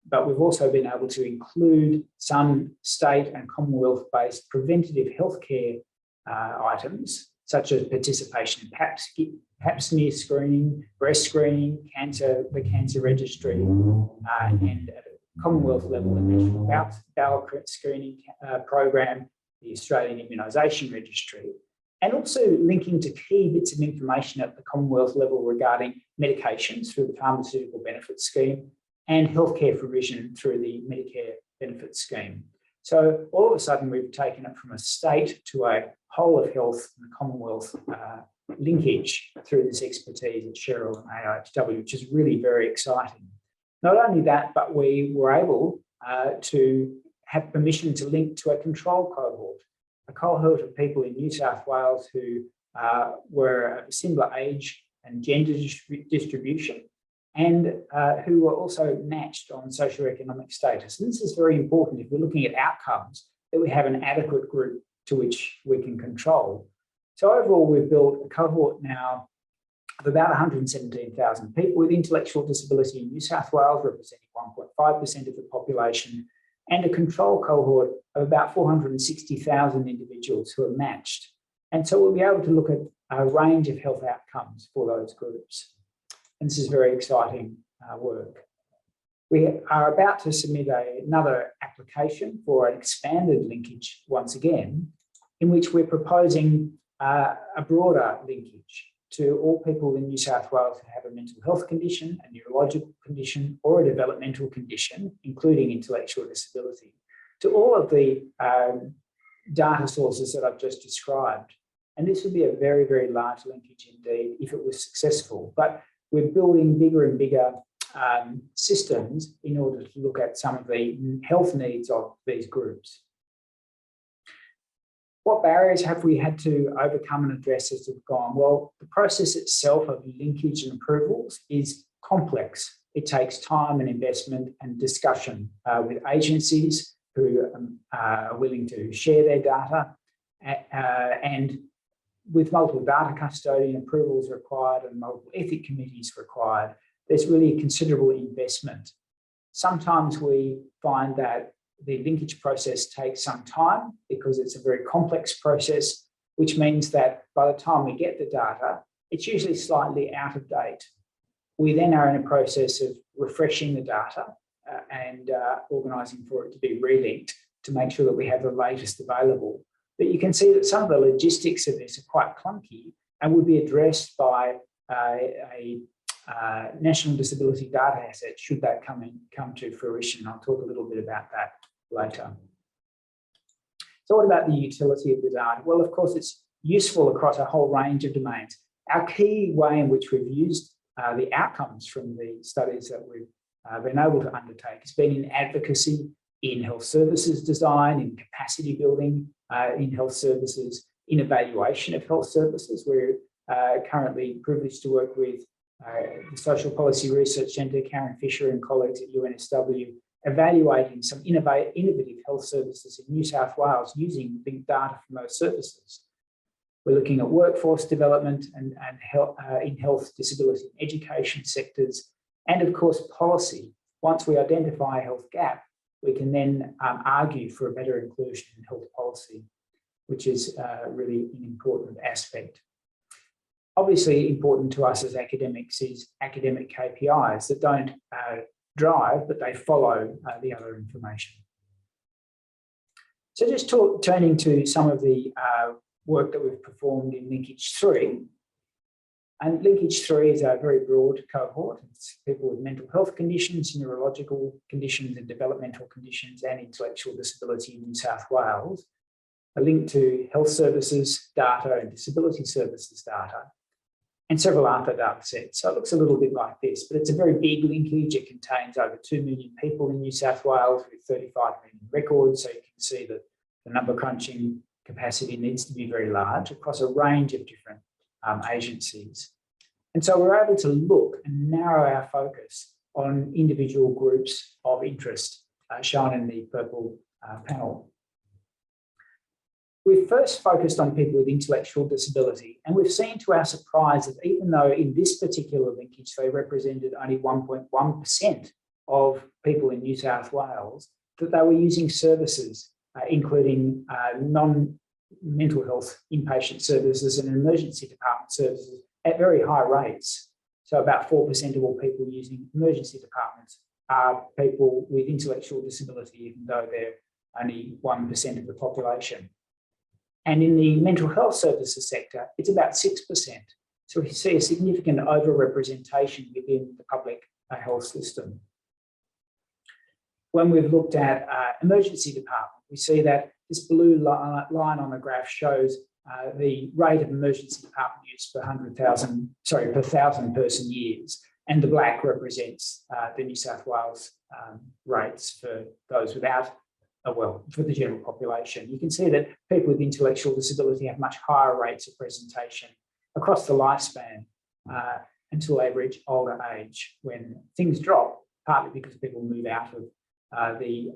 [SPEAKER 3] but we've also been able to include some state and Commonwealth-based preventative healthcare items, such as participation in pap smear screening, breast screening, the cancer registry, and at a Commonwealth level, the National Bowel Screening Program, the Australian Immunisation Registry, and also linking to key bits of information at the Commonwealth level regarding medications through the Pharmaceutical Benefits Scheme and healthcare provision through the Medicare Benefits Scheme. So all of a sudden, we've taken it from a state to a whole of health and Commonwealth linkage through this expertise at Cheryl and AIHW, which is really very exciting. Not only that, but we were able to have permission to link to a control cohort of people in New South Wales who were of a similar age and gender distribution, and who were also matched on socioeconomic status. And this is very important if we're looking at outcomes, that we have an adequate group to which we can control. So overall, we've built a cohort now of about 117,000 people with intellectual disability in New South Wales, representing 1.5% of the population, and a control cohort of about 460,000 individuals who are matched. And so we'll be able to look at a range of health outcomes for those groups. And this is very exciting work. We are about to submit another application for an expanded linkage once again, in which we're proposing a broader linkage to all people in New South Wales who have a mental health condition, a neurological condition, or a developmental condition, including intellectual disability, to all of the data sources that I've just described. And this would be a very, very large linkage indeed if it was successful. But we're building bigger and bigger systems in order to look at some of the health needs of these groups. What barriers have we had to overcome and address as we've gone? Well, the process itself of linkage and approvals is complex. It takes time and investment and discussion with agencies who are willing to share their data, and with multiple data custodian approvals required and multiple ethic committees required, there's really a considerable investment. Sometimes we find that the linkage process takes some time because it's a very complex process, which means that by the time we get the data, it's usually slightly out of date. We then are in a process of refreshing the data and organising for it to be relinked to make sure that we have the latest available. But you can see that some of the logistics of this are quite clunky and would be addressed by a national disability data asset should that come to fruition. I'll talk a little bit about that later. So what about the utility of the data? Well, of course, it's useful across a whole range of domains. Our key way in which we've used the outcomes from the studies that we've been able to undertake has been in advocacy, in health services design, in capacity building, in health services, in evaluation of health services. We're currently privileged to work with the Social Policy Research Centre, Karen Fisher and colleagues at UNSW, evaluating some innovative health services in New South Wales using big data from those services. We're looking at workforce development and in health, disability and education sectors, and of course policy. Once we identify a health gap, we can then argue for a better inclusion in health policy, which is really an important aspect. Obviously important to us as academics is academic KPIs that don't drive, but they follow the other information. So just turning to some of the work that we've performed in Linkage 3. And Linkage 3 is a very broad cohort. It's people with mental health conditions, neurological conditions and developmental conditions and intellectual disability in New South Wales. A link to health services data and disability services data, and several other data sets. So it looks a little bit like this, but it's a very big linkage. It contains over 2 million people in New South Wales with 35 million records. So you can see that the number crunching capacity needs to be very large across a range of different agencies. And so we're able to look and narrow our focus on individual groups of interest, shown in the purple panel. We've first focused on people with intellectual disability, and we've seen to our surprise that even though in this particular linkage they represented only 1.1% of people in New South Wales that they were using services, including non-mental health inpatient services and emergency department services at very high rates. So about 4% of all people using emergency departments are people with intellectual disability, even though they're only 1% of the population. And in the mental health services sector, it's about 6%. So we see a significant overrepresentation within the public health system. When we've looked at emergency department, we see that this blue line on the graph shows the rate of emergency department use per 1,000 person years, and the black represents the New South Wales rates for those without, for the general population. You can see that people with intellectual disability have much higher rates of presentation across the lifespan until they reach older age, when things drop, partly because people move out of the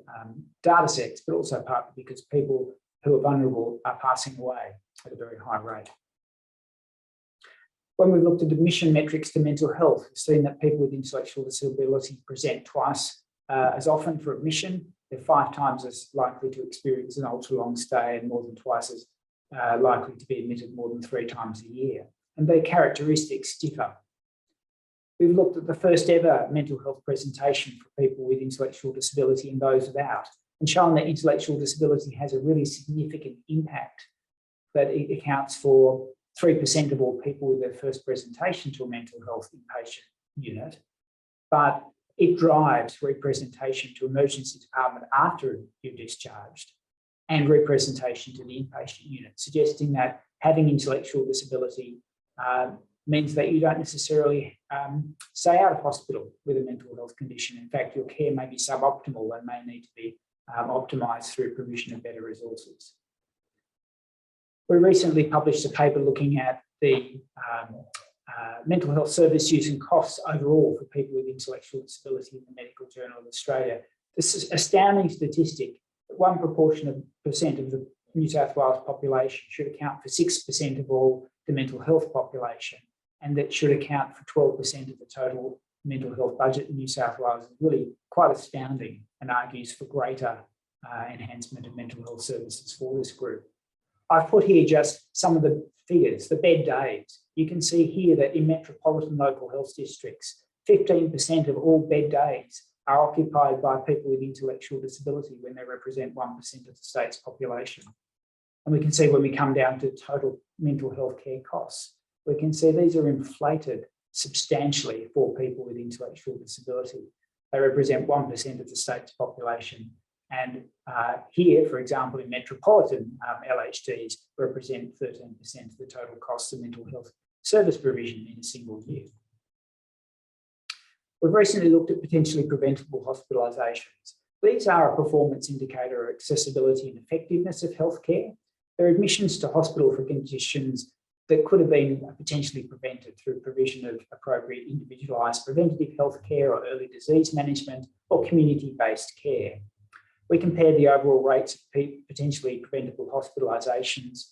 [SPEAKER 3] data sets, but also partly because people who are vulnerable are passing away at a very high rate. When we've looked at admission metrics to mental health, we've seen that people with intellectual disability present twice as often for admission. They're 5 times as likely to experience an ultra-long stay and more than twice as likely to be admitted more than 3 times a year. And their characteristics differ. We've looked at the first ever mental health presentation for people with intellectual disability and those without, and shown that intellectual disability has a really significant impact, that it accounts for 3% of all people with their first presentation to a mental health inpatient unit, but it drives representation to emergency department after you're discharged and representation to the inpatient unit, suggesting that having intellectual disability means that you don't necessarily stay out of hospital with a mental health condition. In fact, your care may be suboptimal and may need to be optimised through provision of better resources. We recently published a paper looking at the mental health service use and costs overall for people with intellectual disability in the Medical Journal of Australia. This is an astounding statistic that 1% of the New South Wales population should account for 6% of all the mental health population, and that should account for 12% of the total mental health budget in New South Wales. Is really quite astounding and argues for greater enhancement of mental health services for this group. I've put here just some of the figures, the bed days. You can see here that in metropolitan local health districts, 15% of all bed days are occupied by people with intellectual disability when they represent 1% of the state's population. And we can see when we come down to total mental health care costs, we can see these are inflated substantially for people with intellectual disability. They represent 1% of the state's population. And here, for example, in metropolitan LHDs, represent 13% of the total costs of mental health service provision in a single year. We've recently looked at potentially preventable hospitalisations. These are a performance indicator of accessibility and effectiveness of healthcare. They're admissions to hospital for conditions that could have been potentially prevented through provision of appropriate individualised preventative healthcare or early disease management or community-based care. We compared the overall rates of potentially preventable hospitalisations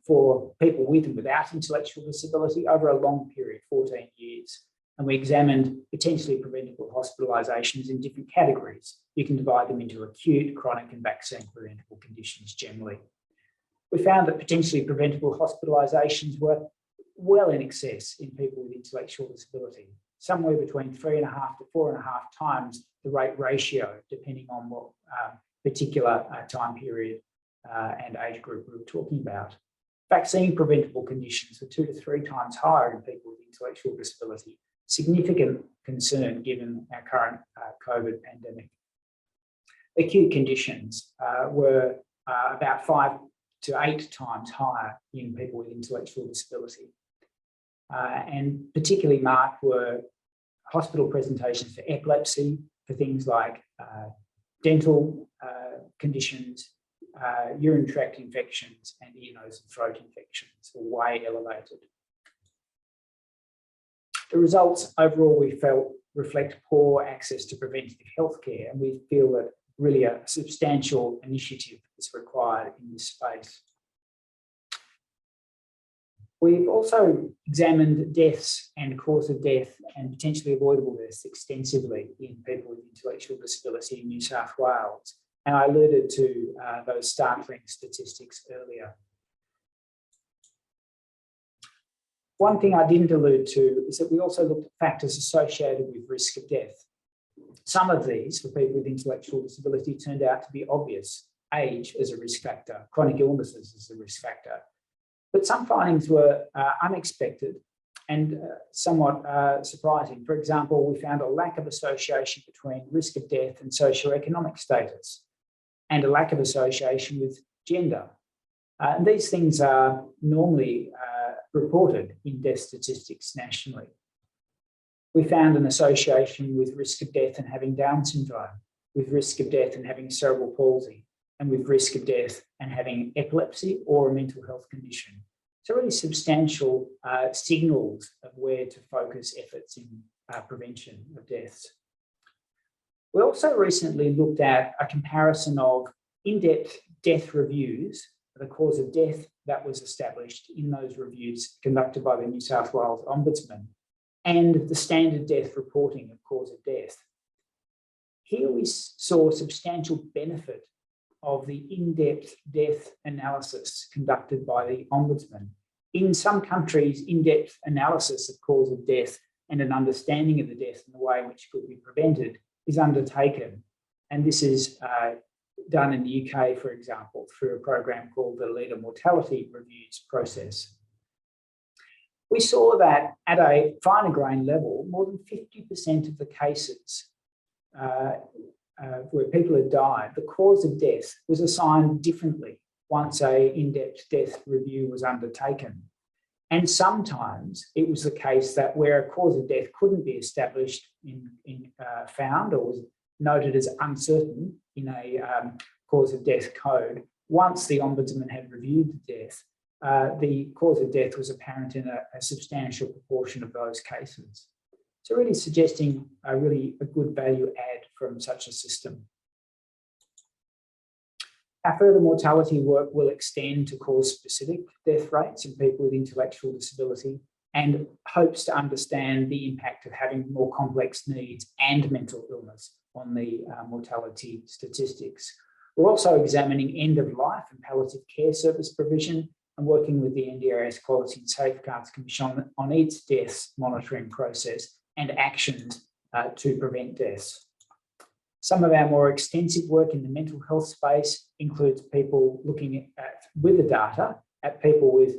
[SPEAKER 3] for people with and without intellectual disability over a long period, 14 years. And we examined potentially preventable hospitalisations in different categories. You can divide them into acute, chronic and vaccine preventable conditions generally. We found that potentially preventable hospitalisations were well in excess in people with intellectual disability, somewhere between 3.5 to 4.5 times the rate ratio, depending on what particular time period and age group we were talking about. Vaccine preventable conditions were 2 to 3 times higher in people with intellectual disability. Significant concern given our current COVID pandemic. Acute conditions were about 5 to 8 times higher in people with intellectual disability. And particularly marked were hospital presentations for epilepsy, for things like dental conditions, urine tract infections, and ear, nose and throat infections were way elevated. The results overall we felt reflect poor access to preventative healthcare, and we feel that really a substantial initiative is required in this space. We've also examined deaths and cause of death and potentially avoidable deaths extensively in people with intellectual disability in New South Wales. And I alluded to those startling statistics earlier. One thing I didn't allude to is that we also looked at factors associated with risk of death. Some of these, for people with intellectual disability, turned out to be obvious. Age as a risk factor, chronic illnesses as a risk factor. But some findings were unexpected and somewhat surprising. For example, we found a lack of association between risk of death and socioeconomic status, and a lack of association with gender. And these things are normally reported in death statistics nationally. We found an association with risk of death and having Down syndrome, with risk of death and having cerebral palsy, and with risk of death and having epilepsy or a mental health condition. So really substantial signals of where to focus efforts in prevention of deaths. We also recently looked at a comparison of in-depth death reviews, the cause of death that was established in those reviews conducted by the New South Wales Ombudsman, and the standard death reporting of cause of death. Here we saw substantial benefit of the in-depth death analysis conducted by the Ombudsman. In some countries, in-depth analysis of cause of death and an understanding of the death and the way in which it could be prevented is undertaken. And this is done in the UK, for example, through a program called the Leader Mortality Reviews process. We saw that at a finer grain level, more than 50% of the cases where people had died, the cause of death was assigned differently once an in-depth death review was undertaken. And sometimes it was the case that where a cause of death couldn't be established found or was noted as uncertain in a cause of death code, once the Ombudsman had reviewed the death, the cause of death was apparent in a substantial proportion of those cases. So really suggesting a good value add from such a system. Our further mortality work will extend to cause-specific death rates in people with intellectual disability and hopes to understand the impact of having more complex needs and mental illness on the mortality statistics. We're also examining end-of-life and palliative care service provision and working with the NDIS Quality and Safeguards Commission on its deaths monitoring process and actions to prevent deaths. Some of our more extensive work in the mental health space includes people looking at, with the data, at people with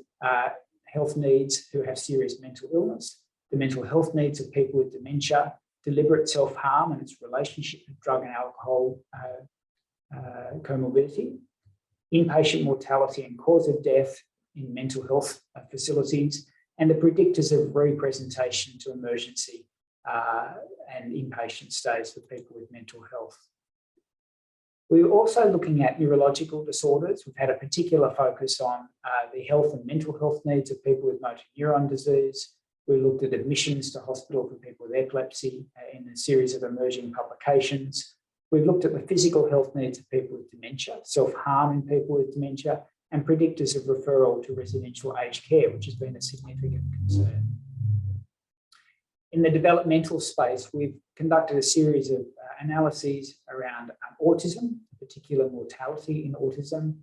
[SPEAKER 3] health needs who have serious mental illness, the mental health needs of people with dementia, deliberate self-harm and its relationship with drug and alcohol comorbidity, inpatient mortality and cause of death in mental health facilities, and the predictors of representation to emergency and inpatient stays for people with mental health. We're also looking at neurological disorders. We've had a particular focus on the health and mental health needs of people with motor neuron disease. We looked at admissions to hospital for people with epilepsy in a series of emerging publications. We've looked at the physical health needs of people with dementia, self-harm in people with dementia, and predictors of referral to residential aged care, which has been a significant concern. In the developmental space, we've conducted a series of analyses around autism, particular mortality in autism.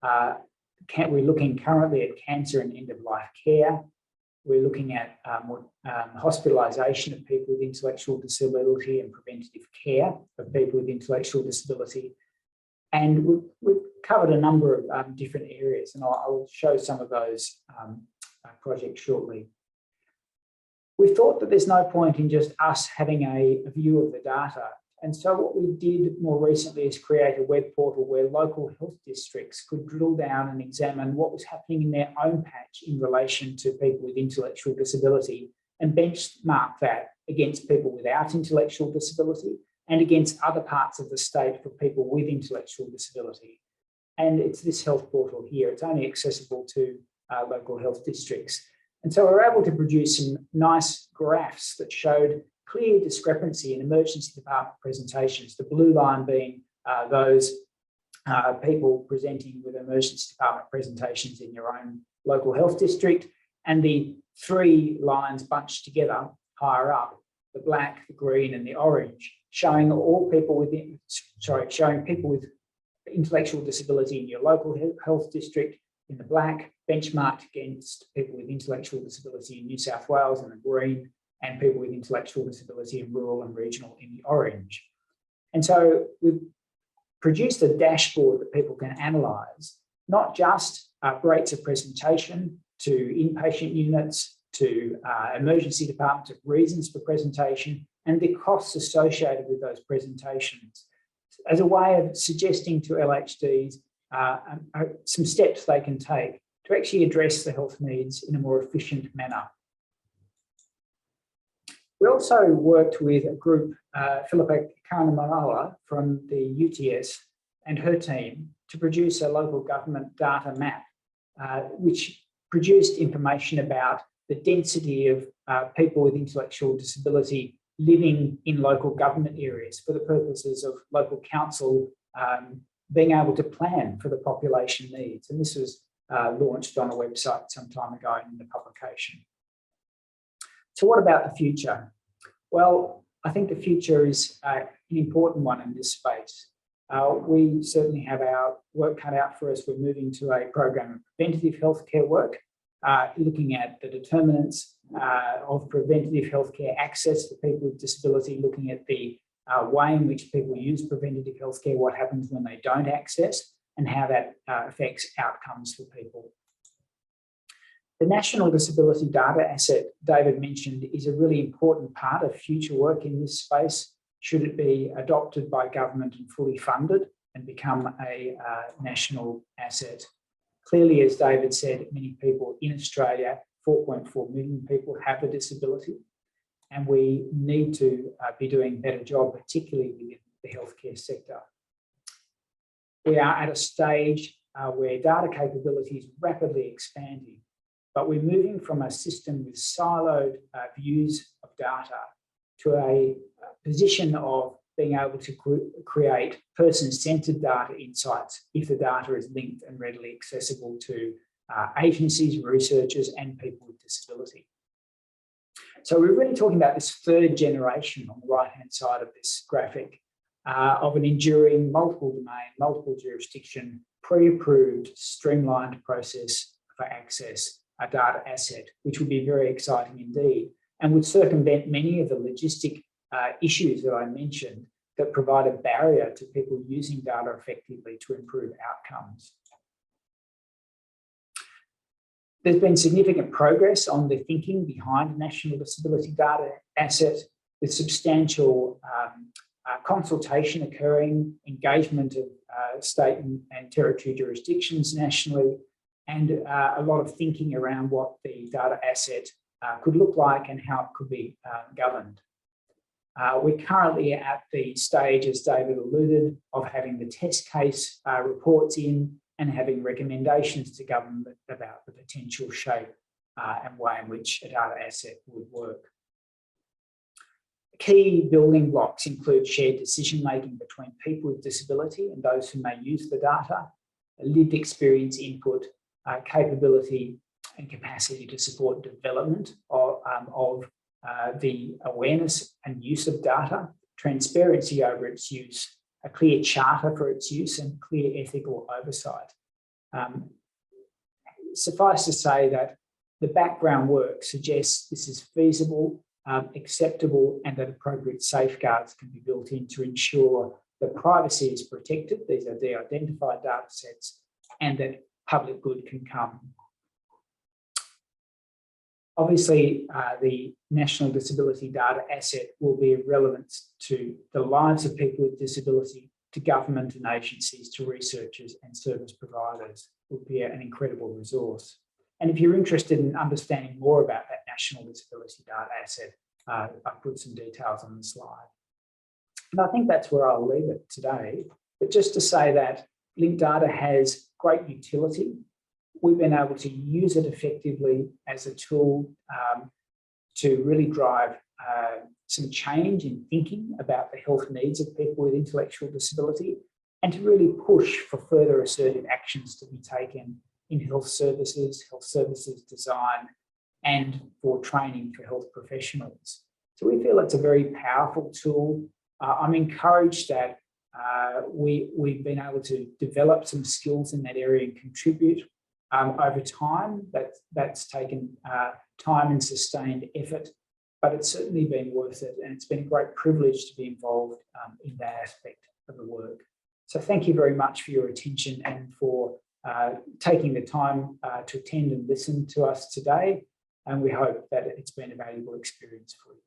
[SPEAKER 3] We're looking currently at cancer and end-of-life care. We're looking at hospitalisation of people with intellectual disability and preventative care of people with intellectual disability. And we've covered a number of different areas, and I'll show some of those projects shortly. We thought that there's no point in just us having a view of the data. And so what we did more recently is create a web portal where local health districts could drill down and examine what was happening in their own patch in relation to people with intellectual disability and benchmark that against people without intellectual disability and against other parts of the state for people with intellectual disability. And it's this health portal here. It's only accessible to local health districts. And so we're able to produce some nice graphs that showed clear discrepancy in emergency department presentations, the blue line being those people presenting with emergency department presentations in your own local health district, And the three lines bunched together higher up, the black, the green, and the orange, showing people with intellectual disability in your local health district in the black, benchmarked against people with intellectual disability in New South Wales in the green, and people with intellectual disability in rural and regional in the orange. And so we've produced a dashboard that people can analyse, not just rates of presentation to inpatient units, to emergency departments, of reasons for presentation, and the costs associated with those presentations, as a way of suggesting to LHDs some steps they can take to actually address the health needs in a more efficient manner. We also worked with a group, Philippa Carnamola from the UTS and her team, to produce a local government data map, which produced information about the density of people with intellectual disability living in local government areas for the purposes of local council being able to plan for the population needs. And this was launched on a website some time ago in the publication. So what about the future? Well, I think the future is an important one in this space. We certainly have our work cut out for us. We're moving to a program of preventative healthcare work, looking at the determinants of preventative healthcare access for people with disability, looking at the way in which people use preventative healthcare, what happens when they don't access, and how that affects outcomes for people. The National Disability Data Asset David mentioned is a really important part of future work in this space, should it be adopted by government and fully funded and become a national asset. Clearly, as David said, many people in Australia, 4.4 million people, have a disability, and we need to be doing a better job, particularly within the healthcare sector. We are at a stage where data capability is rapidly expanding, but we're moving from a system with siloed views of data to a position of being able to create person-centred data insights if the data is linked and readily accessible to agencies, researchers, and people with disability. So we're really talking about this third generation on the right-hand side of this graphic of an enduring multiple domain, multiple jurisdiction, pre-approved, streamlined process for access, a data asset, which would be very exciting indeed, and would circumvent many of the logistic issues that I mentioned that provide a barrier to people using data effectively to improve outcomes. There's been significant progress on the thinking behind National Disability Data Asset, with substantial consultation occurring, engagement of state and territory jurisdictions nationally, and a lot of thinking around what the data asset could look like and how it could be governed. We're currently at the stage, as David alluded, of having the test case reports in and having recommendations to government about the potential shape and way in which a data asset would work. Key building blocks include shared decision-making between people with disability and those who may use the data, lived experience input, capability and capacity to support development of the awareness and use of data, transparency over its use, a clear charter for its use, and clear ethical oversight. Suffice to say that the background work suggests this is feasible, acceptable, and that appropriate safeguards can be built in to ensure that privacy is protected, these are de-identified data sets, and that public good can come. Obviously, the National Disability Data Asset will be of relevance to the lives of people with disability, to government and agencies, to researchers and service providers. It will be an incredible resource. And if you're interested in understanding more about that National Disability Data Asset, I've put some details on the slide. And I think that's where I'll leave it today. But just to say that linked data has great utility. We've been able to use it effectively as a tool to really drive some change in thinking about the health needs of people with intellectual disability, and to really push for further assertive actions to be taken in health services design, and for training for health professionals. So we feel it's a very powerful tool. I'm encouraged that we've been able to develop some skills in that area and contribute over time. That's taken time and sustained effort, but it's certainly been worth it. And it's been a great privilege to be involved in that aspect of the work. So thank you very much for your attention and for taking the time to attend and listen to us today. And we hope that it's been a valuable experience for you.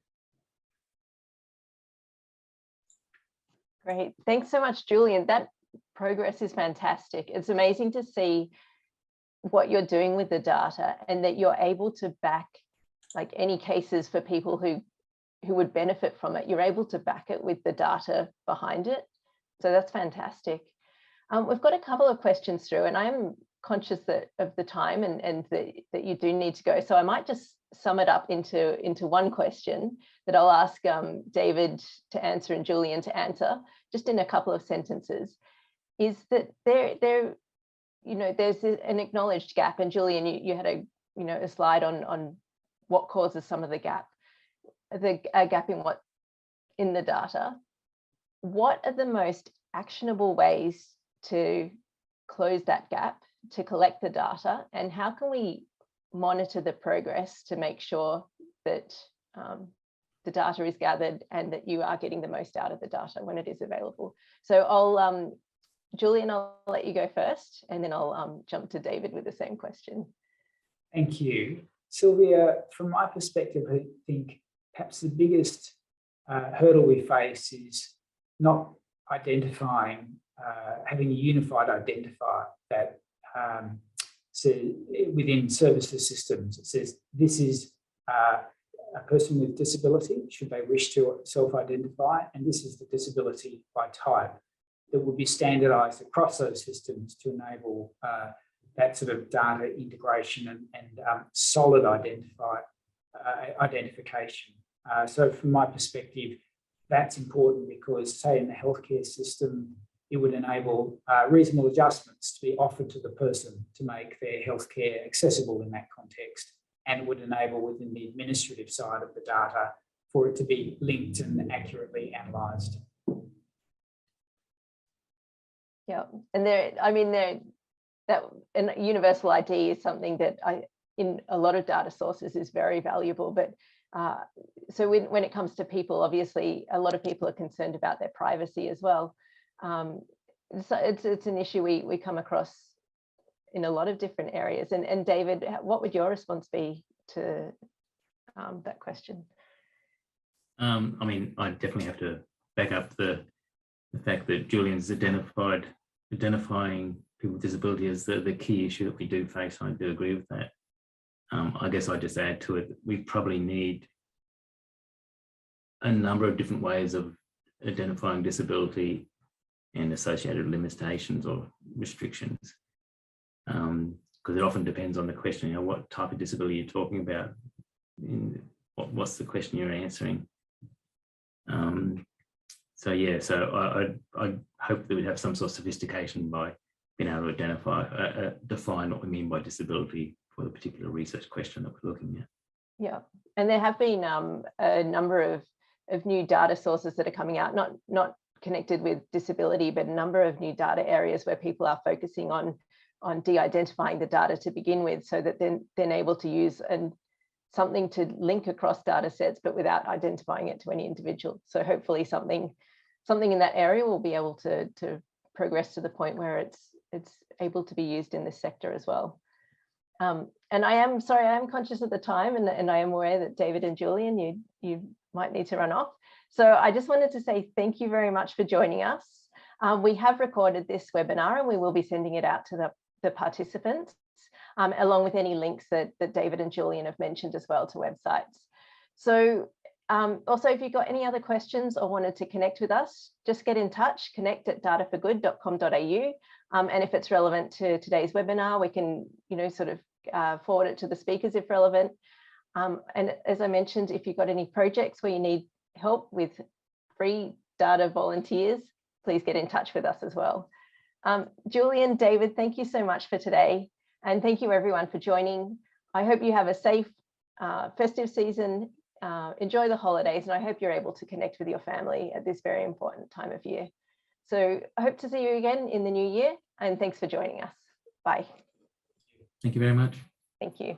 [SPEAKER 1] Great. Thanks so much, Julian. That progress is fantastic. It's amazing to see what you're doing with the data and that you're able to back like any cases for people who would benefit from it. You're able to back it with the data behind it. So that's fantastic. We've got a couple of questions through, and I'm conscious of the time and that you do need to go. So I might just sum it up into one question that I'll ask David to answer and Julian to answer, just in a couple of sentences. Is that there's an acknowledged gap, and Julian, you had a slide on what causes some of the gap in the data. What are the most actionable ways to close that gap, to collect the data, and how can we monitor the progress to make sure that the data is gathered and that you are getting the most out of the data when it is available? So Julian, I'll let you go first, and then I'll jump to David with the same question.
[SPEAKER 3] Thank you. Sylvia, from my perspective, I think perhaps the biggest hurdle we face is not identifying, having a unified identifier that within services systems, it says this is a person with disability, should they wish to self-identify, and this is the disability by type that will be standardised across those systems to enable that sort of data integration and solid identification. So from my perspective, that's important because, say, in the healthcare system, it would enable reasonable adjustments to be offered to the person to make their healthcare accessible in that context, and it would enable within the administrative side of the data for it to be linked and accurately analysed.
[SPEAKER 1] Yeah, and that universal ID is something that in a lot of data sources is very valuable, but so when it comes to people, obviously a lot of people are concerned about their privacy as well. So it's an issue we come across in a lot of different areas. And David, what would your response be to that question?
[SPEAKER 2] I mean, I definitely have to back up the fact that Julian's identifying people with disability as the key issue that we do face. I do agree with that. I guess I just add to it, we probably need a number of different ways of identifying disability and associated limitations or restrictions, because it often depends on the question, what type of disability you're talking about, what's the question you're answering. So yeah, so I hope that we'd have some sort of sophistication by being able to identify, define what we mean by disability for the particular research question that we're looking at.
[SPEAKER 1] Yeah, and there have been a number of new data sources that are coming out, not connected with disability, but a number of new data areas where people are focusing on de-identifying the data to begin with, so that they're able to use something to link across data sets, but without identifying it to any individual. So hopefully something in that area will be able to progress to the point where it's able to be used in this sector as well. And I am conscious of the time, and I am aware that David and Julian, you might need to run off. So I just wanted to say thank you very much for joining us. We have recorded this webinar and we will be sending it out to the participants, along with any links that David and Julian have mentioned as well to websites. So also, if you've got any other questions or wanted to connect with us, just get in touch, connect@dataforgood.com.au. And if it's relevant to today's webinar, we can, sort of forward it to the speakers if relevant. And as I mentioned, if you've got any projects where you need help with free data volunteers, please get in touch with us as well. Julian, David, thank you so much for today. And thank you everyone for joining. I hope you have a safe festive season. Enjoy the holidays, and I hope you're able to connect with your family at this very important time of year. So I hope to see you again in the new year, and thanks for joining us. Bye.
[SPEAKER 2] Thank you very much.
[SPEAKER 1] Thank you.